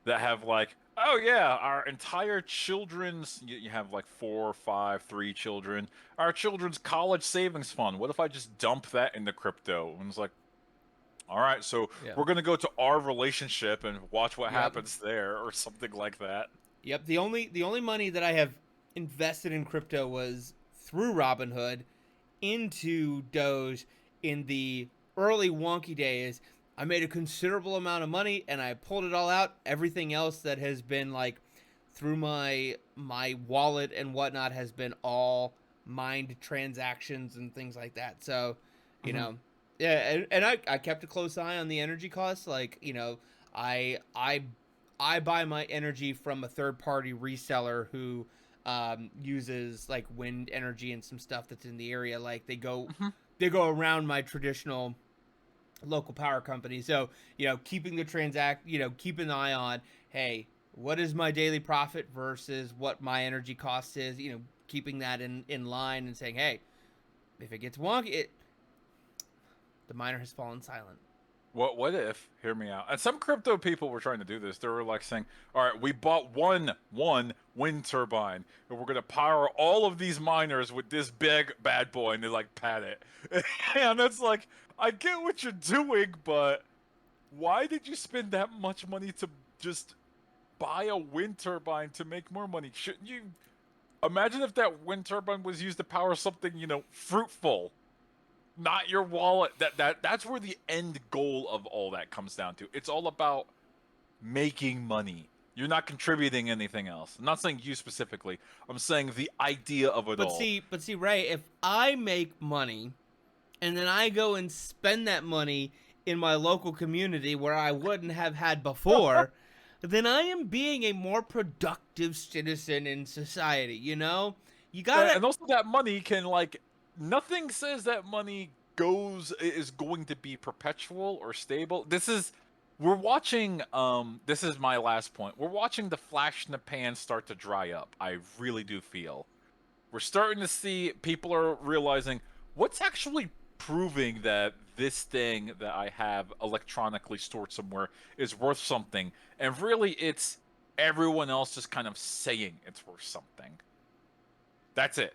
that have like, oh yeah, our entire children's, you have like 4, 5, 3 children, our children's college savings fund. What if I just dump that into crypto? And it's like, all right, so Yeah. we're gonna go to our relationship and watch what Yep. happens there, or something like that. Yep. The only money that I have invested in crypto was through Robinhood into Doge in the early wonky days. I made a considerable amount of money and I pulled it all out. Everything else that has been like through my wallet and whatnot has been all mined transactions and things like that. So, you know, yeah, and I kept a close eye on the energy costs. Like, I I buy my energy from a third party reseller who uses like wind energy and some stuff that's in the area. Like, they go around my traditional local power company. So, keeping the keep an eye on, hey, what is my daily profit versus what my energy cost is, keeping that in line and saying, hey, if it gets wonky, the miner has fallen silent. What if, hear me out, and some crypto people were trying to do this. They were like saying, all right, we bought one wind turbine, and we're gonna power all of these miners with this big bad boy, and they like pat it. And it's like, I get what you're doing, but why did you spend that much money to just buy a wind turbine to make more money? Shouldn't you imagine if that wind turbine was used to power something, fruitful, not your wallet? That's where the end goal of all that comes down to. It's all about making money. You're not contributing anything else. I'm not saying you specifically. I'm saying the idea of it all. But see, Ray, if I make money and then I go and spend that money in my local community where I wouldn't have had before, then I am being a more productive citizen in society. You gotta. And also that money can, like, nothing says that money is going to be perpetual or stable. We're watching, this is my last point. We're watching the flash in the pan start to dry up. I really do feel. We're starting to see people are realizing what's actually proving that this thing that I have electronically stored somewhere is worth something. And really, it's everyone else just kind of saying it's worth something. That's it.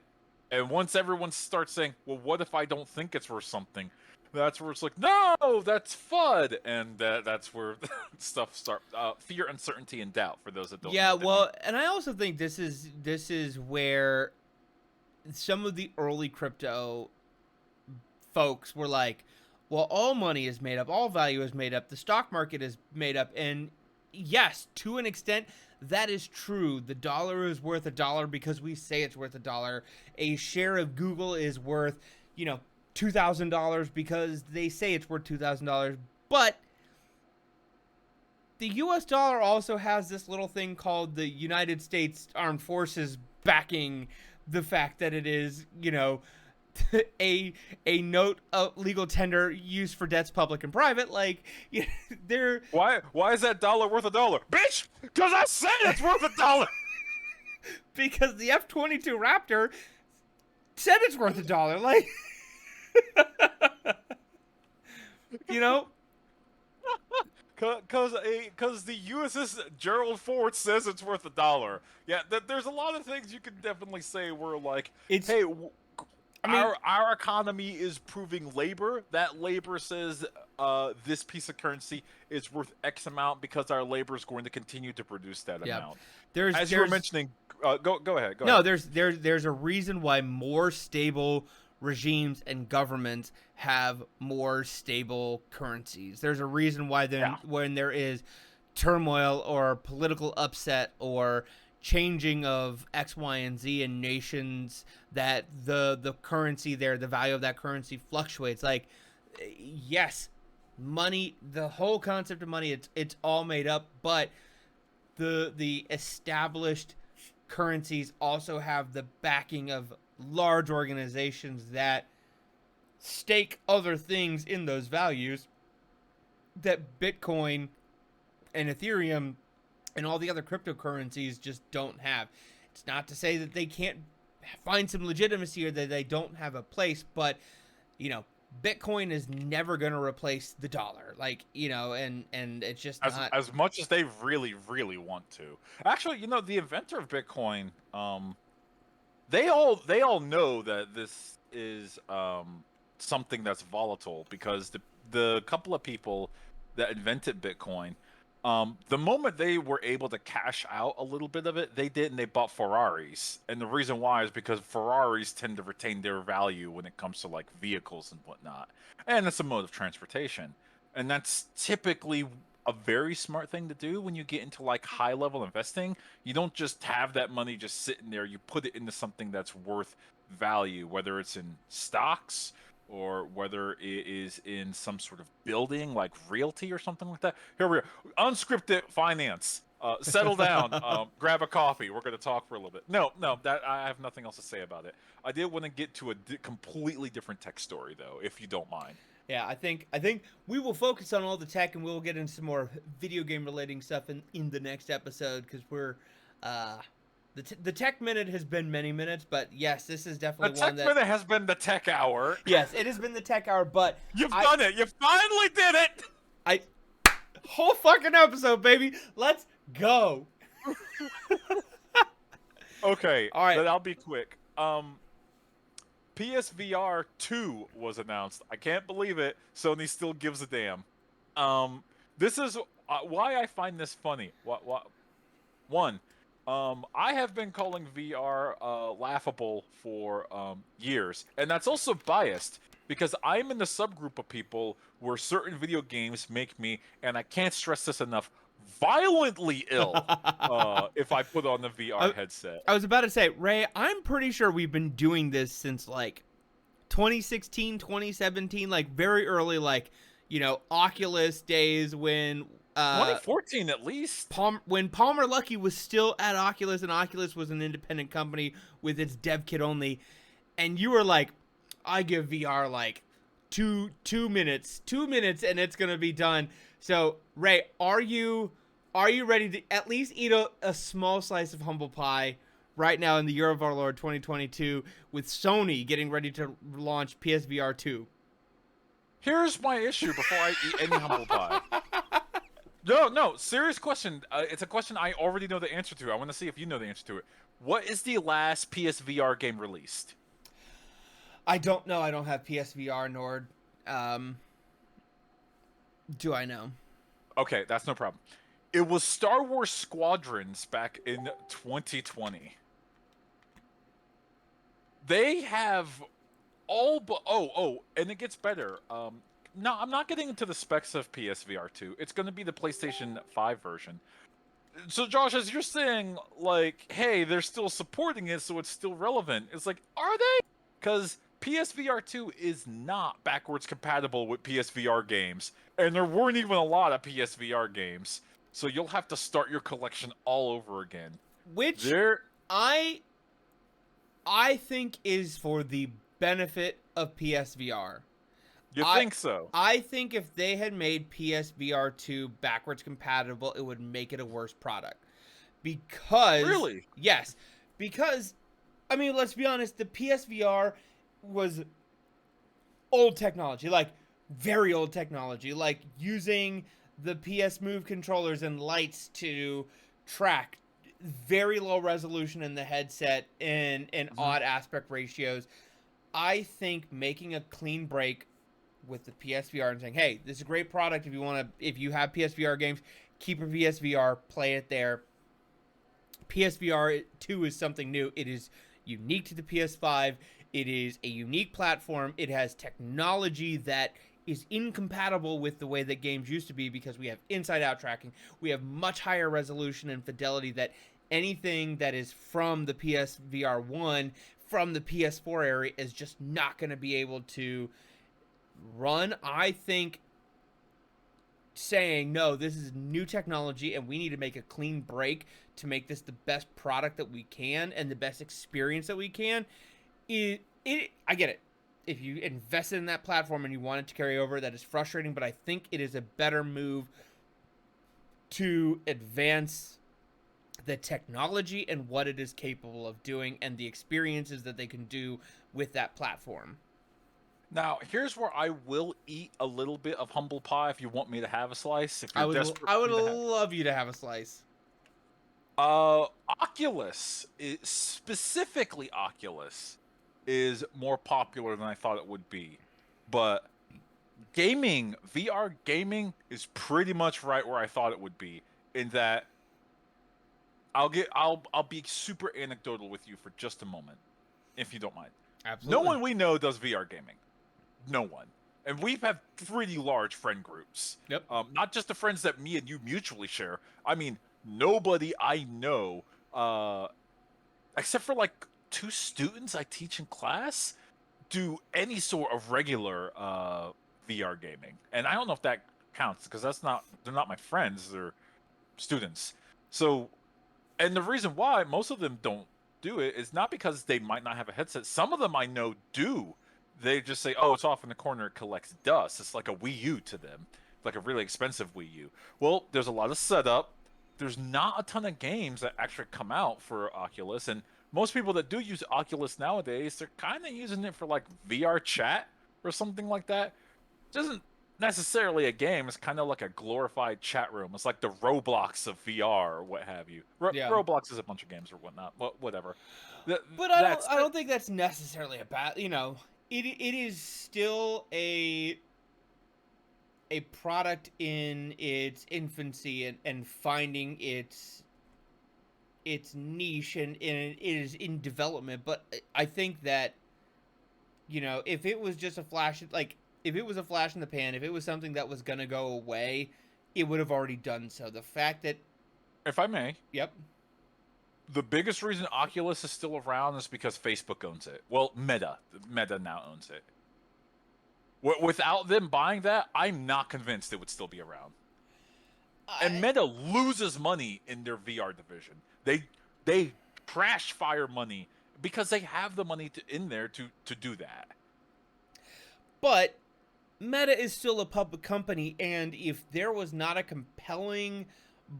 And once everyone starts saying, well, what if I don't think it's worth something? That's where it's like, no, that's FUD. And that's where stuff starts. Fear, uncertainty, and doubt, for those that don't know. Yeah, well, and I also think this is where some of the early crypto folks were like, well, all money is made up, all value is made up, the stock market is made up. And yes, to an extent, that is true. The dollar is worth $1 because we say it's worth $1. A share of Google is worth, $2,000 because they say it's worth $2,000. But the US dollar also has this little thing called the United States Armed Forces backing the fact that it is, a note of legal tender used for debts public and private. Like, they're why is that dollar worth $1, bitch? Because I said it's worth $1. Because the F-22 Raptor said it's worth $1. Like, Because the USS Gerald Ford says it's worth $1. Yeah, there's a lot of things you can definitely say where, like, hey, our economy is proving labor. That labor says this piece of currency is worth X amount because our labor is going to continue to produce that amount. As you were mentioning, go ahead. No, there's a reason why more stable regimes and governments have more stable currencies. There's a reason why when there is turmoil or political upset or changing of X, Y, and Z in nations, that the currency there, the value of that currency fluctuates. Like, yes, money, the whole concept of money, it's all made up, but the established currencies also have the backing of large organizations that stake other things in those values that Bitcoin and Ethereum and all the other cryptocurrencies just don't have. It's not to say that they can't find some legitimacy or that they don't have a place, but Bitcoin is never going to replace the dollar. Like, and it's just not as much as they really, really want to. Actually, the inventor of Bitcoin, they all know that this is something that's volatile, because the couple of people that invented Bitcoin, the moment they were able to cash out a little bit of it, they did, and they bought Ferraris. And the reason why is because Ferraris tend to retain their value when it comes to, like, vehicles and whatnot. And it's a mode of transportation. And that's typically a very smart thing to do when you get into, like, high level investing. You don't just have that money just sitting there. You put it into something that's worth value, whether it's in stocks or whether it is in some sort of building like realty or something like that. Here we are. Unscripted finance. Settle down. Grab a coffee. We're going to talk for a little bit. No, that I have nothing else to say about it. I did want to get to a completely different tech story, though, if you don't mind. Yeah, I think we will focus on all the tech, and we'll get into some more video game relating stuff in the next episode, because we're uh the tech minute has been many minutes, but yes, this is The definitely one tech that, minute has been the tech hour. yes, it has been the tech hour, but You've I done it. You finally did it. I whole fucking episode, baby. Let's go. Okay, All right. then I'll be quick. PSVR 2 was announced. I can't believe it. Sony still gives a damn. This is why I find this funny. One, I have been calling VR laughable for years, and that's also biased because I'm in the subgroup of people where certain video games make me, and I can't stress this enough, violently ill if I put on the VR I, headset. I was about to say, Ray, I'm pretty sure we've been doing this since like 2016, 2017, like very early, like, Oculus days when 2014 at least. When Palmer Luckey was still at Oculus, and Oculus was an independent company with its dev kit only, and you were like, I give VR like two minutes, and it's gonna be done. So Ray, are you ready to at least eat a small slice of humble pie right now in the year of our Lord 2022, with Sony getting ready to launch PSVR 2? Here's my issue before I eat any humble pie. No, serious question. It's a question I already know the answer to. I want to see if you know the answer to it. What is the last PSVR game released? I don't know. I don't have PSVR, nor do I know. Okay, that's no problem. It was Star Wars Squadrons back in 2020. They have all but and it gets better. No, I'm not getting into the specs of PSVR 2. It's going to be the PlayStation 5 version. So, Josh, as you're saying, like, hey, they're still supporting it, so it's still relevant. It's like, are they? Because PSVR 2 is not backwards compatible with PSVR games, and there weren't even a lot of PSVR games. So you'll have to start your collection all over again. Which There, I think is for the benefit of PSVR. you think so? I think if they had made PSVR 2 backwards compatible, it would make it a worse product. Because Really? yes, because I mean, let's be honest, the PSVR was old technology, like very old technology, like using the PS Move controllers and lights to track, very low resolution in the headset and odd aspect ratios. I think making a clean break with the PSVR and saying, "Hey, this is a great product. If you have PSVR games, keep your PSVR, play it there." PSVR 2 is something new. It is unique to the PS5. It is a unique platform. It has technology that is incompatible with the way that games used to be, because we have inside-out tracking. We have much higher resolution and fidelity that anything that is from the PSVR 1, from the PS4 area, is just not going to be able to run. I think saying, no, this is new technology and we need to make a clean break to make this the best product that we can and the best experience that we can, I get it. If you invested in that platform and you want it to carry over, that is frustrating, but I think it is a better move to advance the technology and what it is capable of doing and the experiences that they can do with that platform. Now, here's where I will eat a little bit of humble pie if you want me to have a slice. If you're desperate, I for would me to have. love you to have a slice. Oculus, specifically Oculus, is more popular than I thought it would be. But gaming, VR gaming, is pretty much right where I thought it would be. In that, I'll be super anecdotal with you for just a moment, if you don't mind. Absolutely. No one we know does VR gaming. No one. And we've had pretty large friend groups. Yep. Not just the friends that me and you mutually share. I mean, nobody I know, except for like 2 students I teach in class, do any sort of regular VR gaming. And I don't know if that counts, because they're not my friends, they're students. So, and the reason why most of them don't do it is not because they might not have a headset. Some of them I know do they just say, "Oh, it's off in the corner. It collects dust." It's like a Wii U to them, like a really expensive Wii U. Well, there's a lot of setup. There's not a ton of games that actually come out for Oculus, and most people that do use Oculus nowadays, they're kind of using it for like VR chat or something like that. It isn't necessarily a game. It's kind of like a glorified chat room. It's like the Roblox of VR or what have you. Yeah. Roblox is a bunch of games or whatnot, but whatever. But That's I don't think that's necessarily a bad, it is still a product in its infancy, and finding its niche, and it is in development. But I think that, if it was just a flash, like if it was a flash in the pan, if it was something that was gonna go away, it would have already done so. The fact that, if I may, yep. the biggest reason Oculus is still around is because Facebook owns it. Well, Meta now owns it. Without them buying that, I'm not convinced it would still be around. And Meta loses money in their VR division. They trash fire money because they have the money in there to do that. But Meta is still a public company, and if there was not a compelling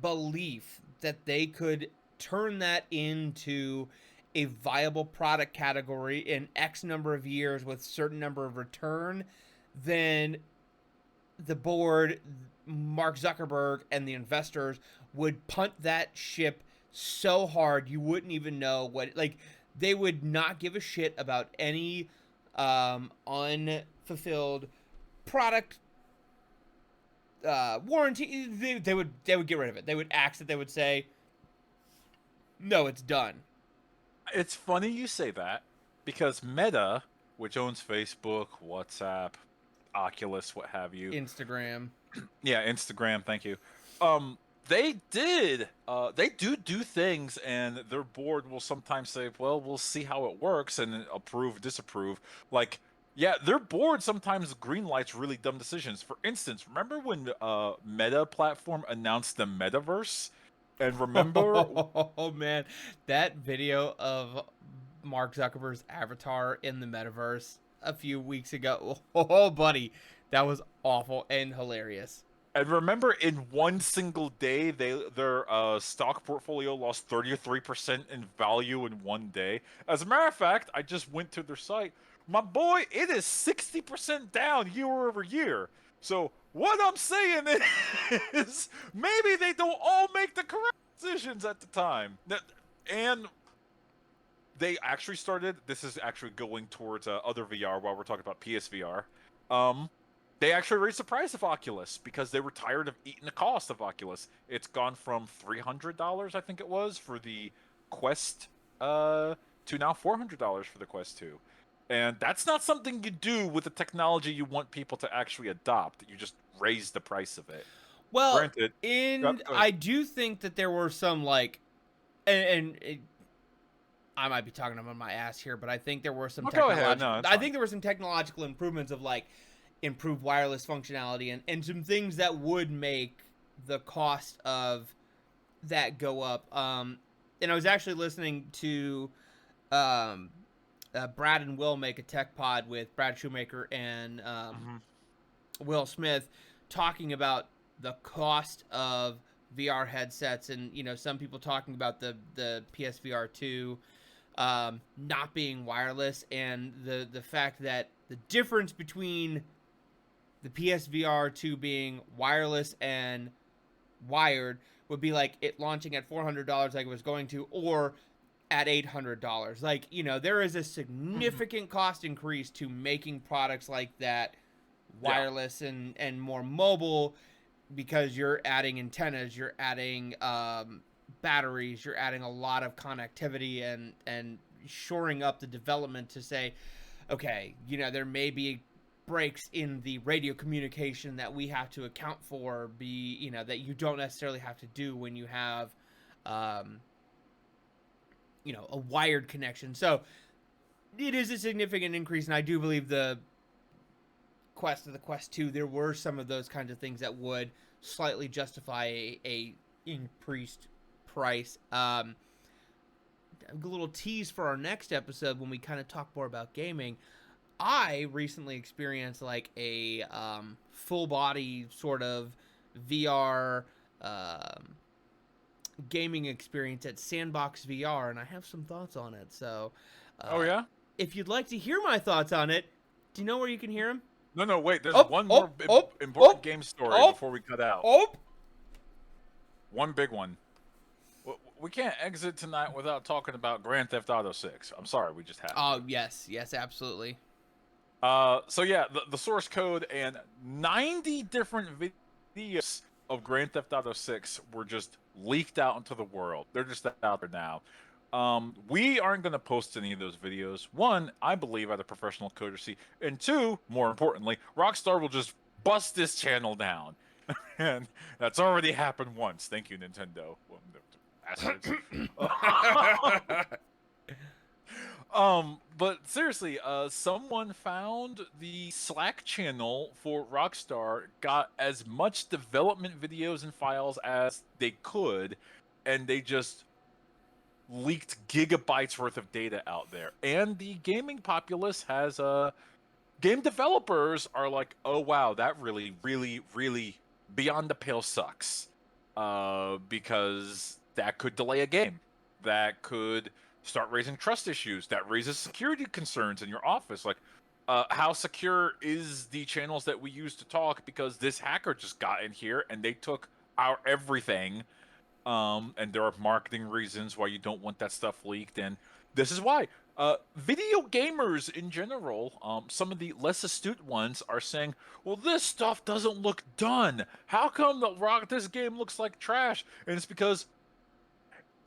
belief that they could turn that into a viable product category in X number of years with certain number of return, then the board, Mark Zuckerberg, and the investors would punt that ship so hard you wouldn't even know what, like, they would not give a shit about any unfulfilled product warranty. They would get rid of it. They would axe it. They would say, no, it's done. It's funny you say that because Meta, which owns Facebook, WhatsApp, Oculus, what have you, Instagram. Yeah, Instagram, thank you. They do things, and their board will sometimes say, "Well, we'll see how it works," and then approve, disapprove. Like, yeah, their board sometimes greenlights really dumb decisions. For instance, remember when Meta platform announced the metaverse? And remember, Oh man, that video of Mark Zuckerberg's avatar in the metaverse a few weeks ago. Oh, buddy, that was awful and hilarious. in one single day, their stock portfolio lost 33% in value in one day. As a matter of fact, I just went to their site. My boy, it is 60% down year over year. So what I'm saying is maybe they don't all make the correct decisions at the time. And they actually started. This is actually going towards other VR while we're talking about PSVR. Um, they actually raised the price of Oculus because they were tired of eating the cost of Oculus. It's gone from $300, I think it was, for the Quest, to now $400 for the Quest 2. And that's not something you do with the technology you want people to actually adopt. You just raise the price of it. Well, Granted, and go ahead. I do think that there were some, like, and I might be talking about my ass here, but I think there were some Go ahead. technological. No, it's I fine. think there were some technological improvements of, like, improved wireless functionality, and some things that would make the cost of that go up. And I was actually listening to um, Brad and Will make a tech pod with Brad Shoemaker and Mhm. Will Smith, talking about the cost of VR headsets, and some people talking about the PSVR 2 not being wireless, and the fact that the difference between the PSVR 2 being wireless and wired would be like it launching at $400 like it was going to, or at $800. Like, there is a significant cost increase to making products like that Yeah. wireless and more mobile, because you're adding antennas, you're adding batteries, you're adding a lot of connectivity, and shoring up the development to say, okay, there may be breaks in the radio communication that we have to account for, that you don't necessarily have to do when you have a wired connection. So it is a significant increase, and I do believe the Quest 2, there were some of those kinds of things that would slightly justify a increased price. A little tease for our next episode when we kind of talk more about gaming. I recently experienced like a full body sort of VR gaming experience at Sandbox VR, and I have some thoughts on it. So, Oh uh, yeah. if you'd like to hear my thoughts on it, do you know where you can hear them? No, no, wait. There's Oh, one oh, more oh, important oh, game story oh, before we cut out. oh. One big one. We can't exit tonight without talking about Grand Theft Auto 6. I'm sorry, we just have to. Oh, yes, yes, absolutely. So yeah, the source code and 90 different videos of Grand Theft Auto 6 were just leaked out into the world. They're just out there now. We aren't going to post any of those videos. One, I believe out of professional courtesy, and two, more importantly, Rockstar will just bust this channel down, and that's already happened once. Thank you, Nintendo. Well, bastards. But seriously, someone found the Slack channel for Rockstar, got as much development videos and files as they could, and they just leaked gigabytes worth of data out there. And the gaming populace has game developers are like, oh wow, that really, really, really beyond the pale sucks. Because that could delay a game. That could start raising trust issues. That raises security concerns in your office. Like, how secure is the channels that we use to talk? Because this hacker just got in here and they took our everything. And there are marketing reasons why you don't want that stuff leaked. And this is why. Video gamers in general, some of the less astute ones are saying, well, this stuff doesn't look done. How come this game looks like trash? And it's because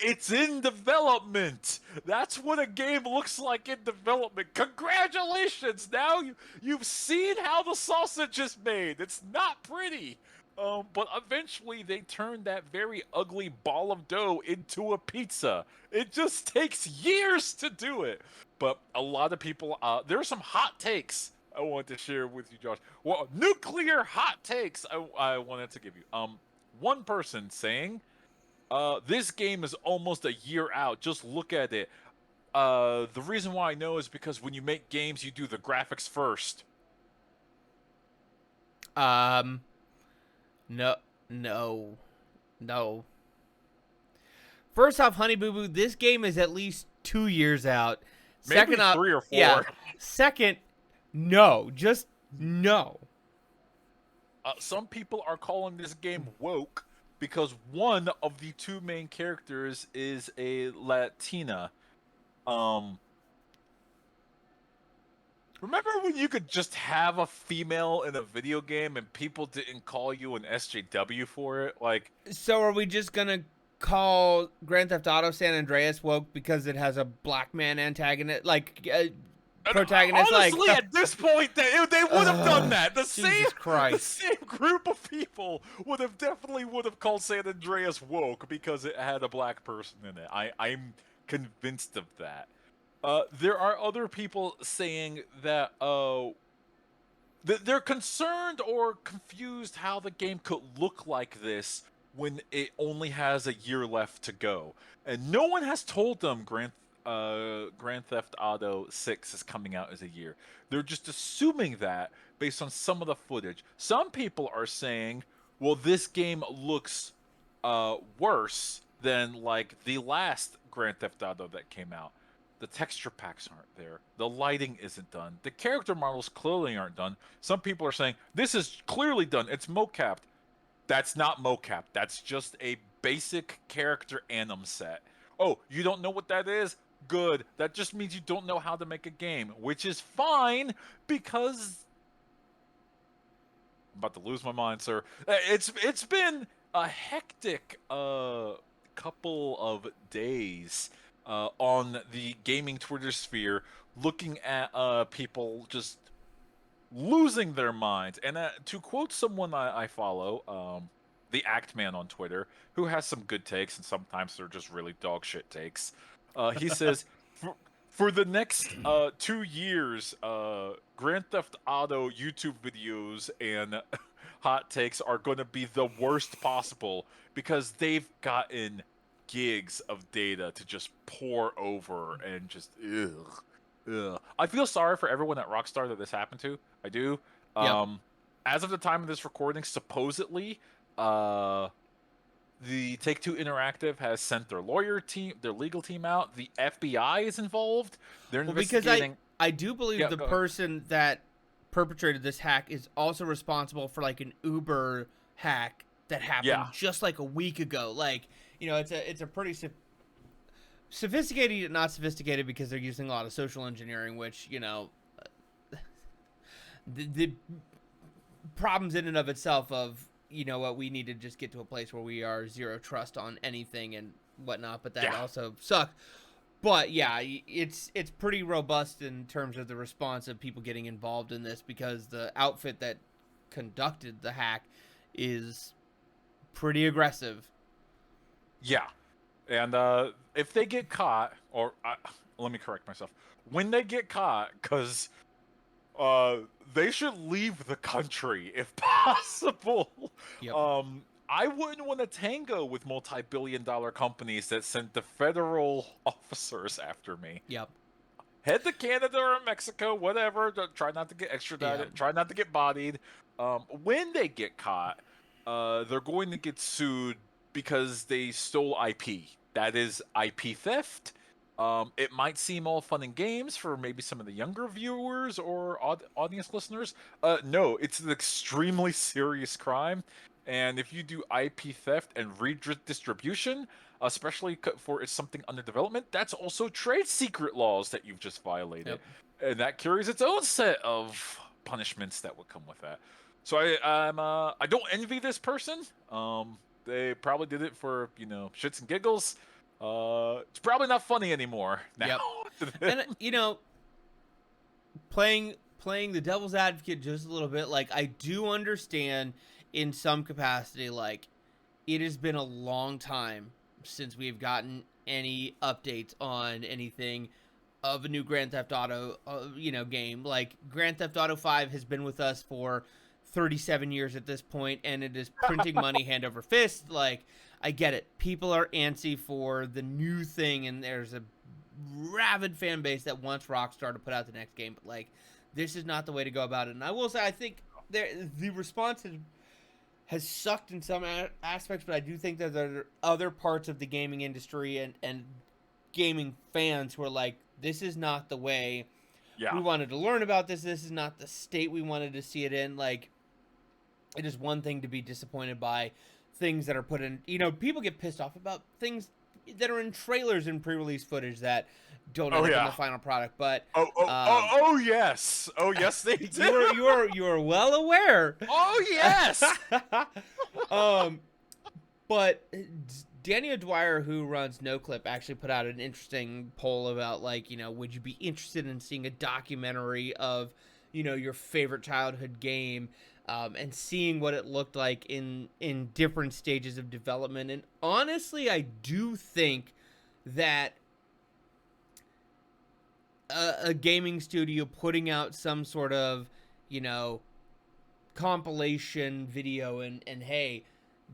it's in development. That's what a game looks like in development. Congratulations! Now you've seen how the sausage is made. It's not pretty. But eventually they turn that very ugly ball of dough into a pizza. It just takes years to do it. But a lot of people, there are some hot takes I want to share with you, Josh. Well, nuclear hot takes I wanted to give you. One person saying, this game is almost a year out. Just look at it. The reason why I know is because when you make games, you do the graphics first. Um, no, no, no. First off, Honey Boo Boo, this game is at least 2 years out. Maybe Second off, 3 or 4. yeah. Second, no, just no. Some people are calling this game woke because one of the two main characters is a Latina. Um, Remember when you could just have a female in a video game and people didn't call you an SJW for it? Like, So are we just gonna call Grand Theft Auto San Andreas woke because it has a black man antagonist, like protagonist? honestly, Like, at this point, they would have done that. The Jesus Christ. same group of people would have called San Andreas woke because it had a black person in it. I'm convinced of that. There are other people saying that they're concerned or confused how the game could look like this when it only has a year left to go, and no one has told them Grand Theft Auto 6 is coming out as a year. They're just assuming that based on some of the footage. Some people are saying, well, this game looks worse than like the last Grand Theft Auto that came out. The texture packs aren't there. The lighting isn't done. The character models clearly aren't done. Some people are saying this is clearly done. It's mocapped. That's not mocap. That's just a basic character anim set. Oh, you don't know what that is? Good. That just means you don't know how to make a game, which is fine because I'm about to lose my mind, sir. It's been a hectic couple of days on the gaming Twitter sphere, looking at people just losing their minds. And to quote someone I follow, the Act Man on Twitter, who has some good takes and sometimes they're just really dog shit takes. He says, for the next 2 years, Grand Theft Auto YouTube videos and hot takes are going to be the worst possible because they've gotten gigs of data to just pour over and just ugh. Ugh. I feel sorry for everyone at Rockstar that this happened to. I do. Yep. Um, as of the time of this recording, supposedly, uh, the Take-Two Interactive has sent their lawyer team, their legal team out. The FBI is involved. They're Well, because I investigating. I do believe Yeah, the go ahead. person that perpetrated this hack is also responsible for like an Uber hack that Yeah, happened just like a week ago. Like, it's a pretty sophisticated yet not sophisticated because they're using a lot of social engineering, which the problems in and of itself of what we need to just get to a place where we are zero trust on anything and whatnot, but that yeah, also sucks. But yeah, it's pretty robust in terms of the response of people getting involved in this, because the outfit that conducted the hack is pretty aggressive. yeah. And if they get caught, or let me correct myself, when they get caught, because uh, they should leave the country if possible. Yep. I wouldn't want to tango with multi-billion-dollar companies that sent the federal officers after me. Yep. Head to Canada or Mexico, whatever. Try not to get Yeah. extradited. Try not to get bodied. When they get caught, they're going to get sued because they stole IP. That is IP theft. It might seem all fun and games for maybe some of the younger viewers or audience listeners. No, it's an extremely serious crime. And if you do IP theft and redistribution, especially for it's something under development, that's also trade secret laws that you've just violated, Yep. and that carries its own set of punishments that would come with that. So I don't envy this person. They probably did it for shits and giggles. It's probably not funny anymore now. Yep. And playing the devil's advocate just a little bit, like, I do understand in some capacity, like, it has been a long time since we've gotten any updates on anything of a new Grand Theft Auto game. Like, Grand Theft Auto 5 has been with us for 37 years at this point, and it is printing money hand over fist. Like, I get it. People are antsy for the new thing, and there's a rabid fan base that wants Rockstar to put out the next game. But, like, this is not the way to go about it. And I will say, I think the response has sucked in some aspects, but I do think that there are other parts of the gaming industry and gaming fans who are like, this is not the way Yeah. we wanted to learn about this. This is not the state we wanted to see it in. Like, it is one thing to be disappointed by things that are put in. People get pissed off about things that are in trailers and pre-release footage that don't end up in the final product. But oh yes, oh yes they do. you are well aware. Oh yes. But Daniel Dwyer, who runs NoClip, actually put out an interesting poll about, like, would you be interested in seeing a documentary of, your favorite childhood game, and seeing what it looked like in different stages of development. And honestly, I do think that a gaming studio putting out some sort of, compilation video and hey,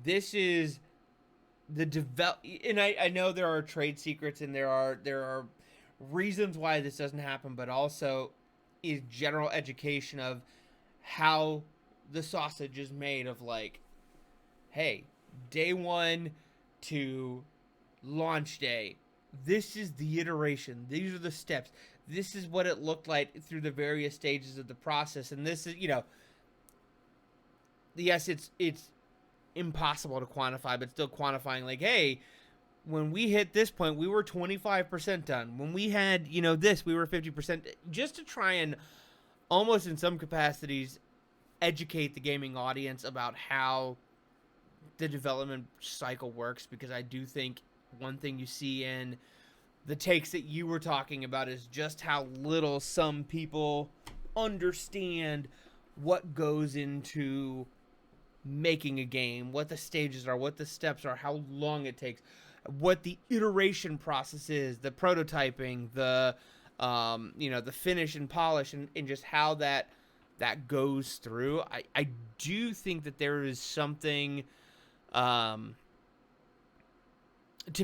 this is the and I know there are trade secrets and there are reasons why this doesn't happen, but also is general education of how the sausage is made, of like, hey, day one to launch day, this is the iteration, these are the steps, this is what it looked like through the various stages of the process. And this is, yes, it's impossible to quantify, but still quantifying, like, hey, when we hit this point, we were 25% done. When we had, this, we were 50%, just to try and almost in some capacities educate the gaming audience about how the development cycle works. Because I do think one thing you see in the takes that you were talking about is just how little some people understand what goes into making a game, what the stages are, what the steps are, how long it takes, what the iteration process is, the prototyping, the the finish and polish, and just how that goes through. I do think that there is something to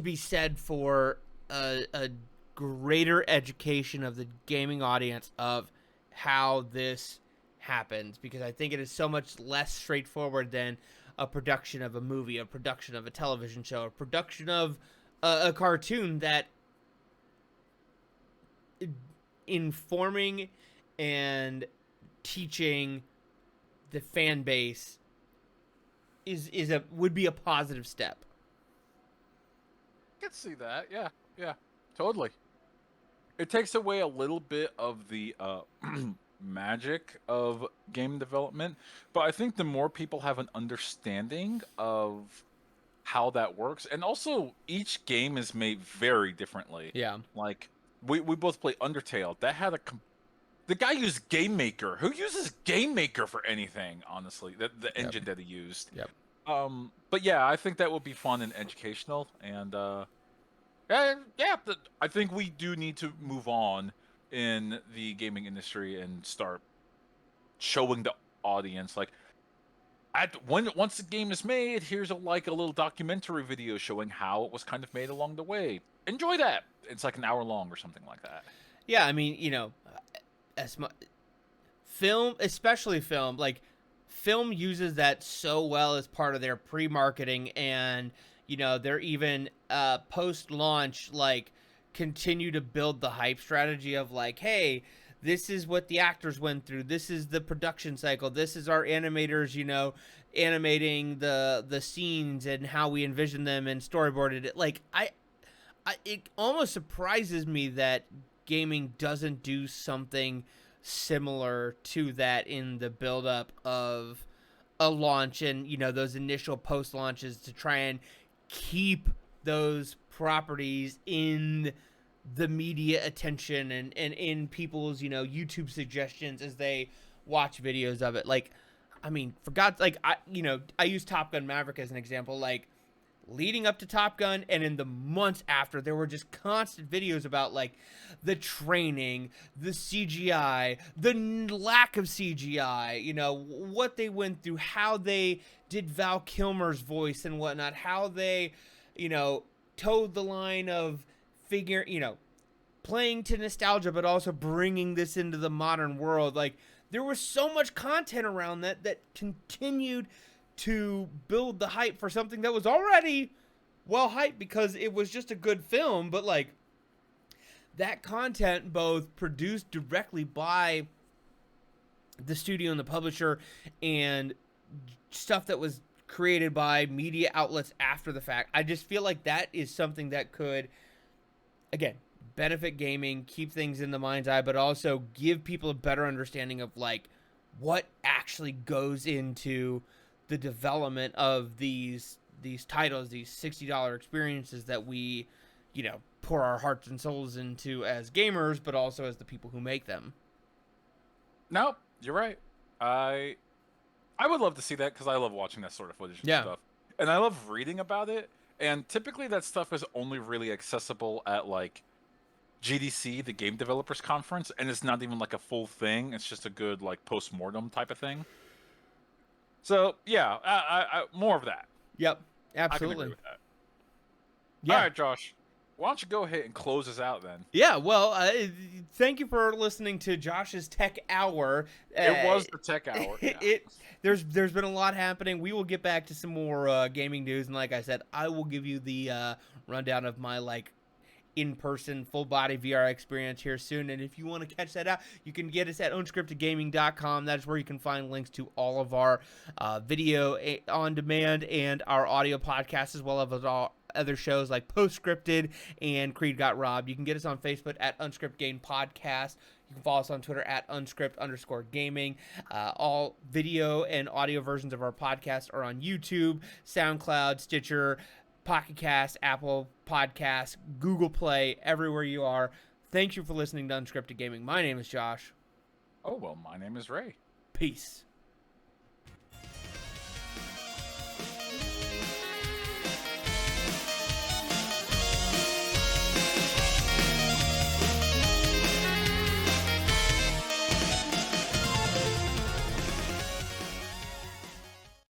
be said for a greater education of the gaming audience of how this happens, because I think it is so much less straightforward than a production of a movie, a production of a television show, a production of a cartoon, that informing and teaching the fan base would be a positive step. I can see that. Yeah, totally. It takes away a little bit of the magic of game development, but I think the more people have an understanding of how that works, and also each game is made very differently. Yeah. Like we both play Undertale. That had the guy used Game Maker. Who uses Game Maker for anything? Honestly, the engine that he used. Yep. But yeah, I think that would be fun and educational, and I think we do need to move on in the gaming industry and start showing the audience, like, once the game is made, here's a little documentary video showing how it was kind of made along the way. Enjoy that. It's like an hour long or something like that. Yeah, I mean, as much film, especially film, like film uses that so well as part of their pre-marketing, and they're even post-launch, like, continue to build the hype strategy of like, hey, this is what the actors went through, this is the production cycle, this is our animators, animating the scenes and how we envision them and storyboarded it. Like, it almost surprises me that gaming doesn't do something similar to that in the build-up of a launch and those initial post launches, to try and keep those properties in the media attention and in people's YouTube suggestions as they watch videos of it. Like, I mean, for God's, like, I use Top Gun Maverick as an example. Like, leading up to Top Gun and in the months after, there were just constant videos about like the training, the CGI, the lack of CGI, what they went through, how they did Val Kilmer's voice and whatnot, how they, towed the line of playing to nostalgia, but also bringing this into the modern world. Like, there was so much content around that continued to build the hype for something that was already well hyped because it was just a good film. But like, that content, both produced directly by the studio and the publisher, and stuff that was created by media outlets after the fact, I just feel like that is something that could, again, benefit gaming, keep things in the mind's eye, but also give people a better understanding of like what actually goes into the development of these titles, these $60 experiences that we, pour our hearts and souls into as gamers, but also as the people who make them. No, you're right. I would love to see that because I love watching that sort of footage and stuff. And I love reading about it. And typically that stuff is only really accessible at like GDC, the Game Developers Conference, and it's not even like a full thing. It's just a good like post-mortem type of thing. So yeah, I more of that. Yep, absolutely. I can agree with that. Yeah. All right, Josh. Why don't you go ahead and close us out then? Yeah, well, thank you for listening to Josh's Tech Hour. It was the Tech Hour. Yeah. There's been a lot happening. We will get back to some more gaming news, and like I said, I will give you the rundown of my like in-person full-body VR experience here soon. And if you want to catch that out, you can get us at unscriptedgaming.com. That's where you can find links to all of our video on demand and our audio podcasts, as well as all other shows like Postscripted and Creed Got Robbed. You can get us on Facebook at Unscripted Game Podcast. You can follow us on Twitter at unscript_gaming. All video and audio versions of our podcast are on YouTube, SoundCloud, Stitcher, Pocket Cast, Apple Podcasts, Google Play, everywhere you are. Thank you for listening to Unscripted Gaming. My name is Josh. Oh, well, my name is Ray. Peace.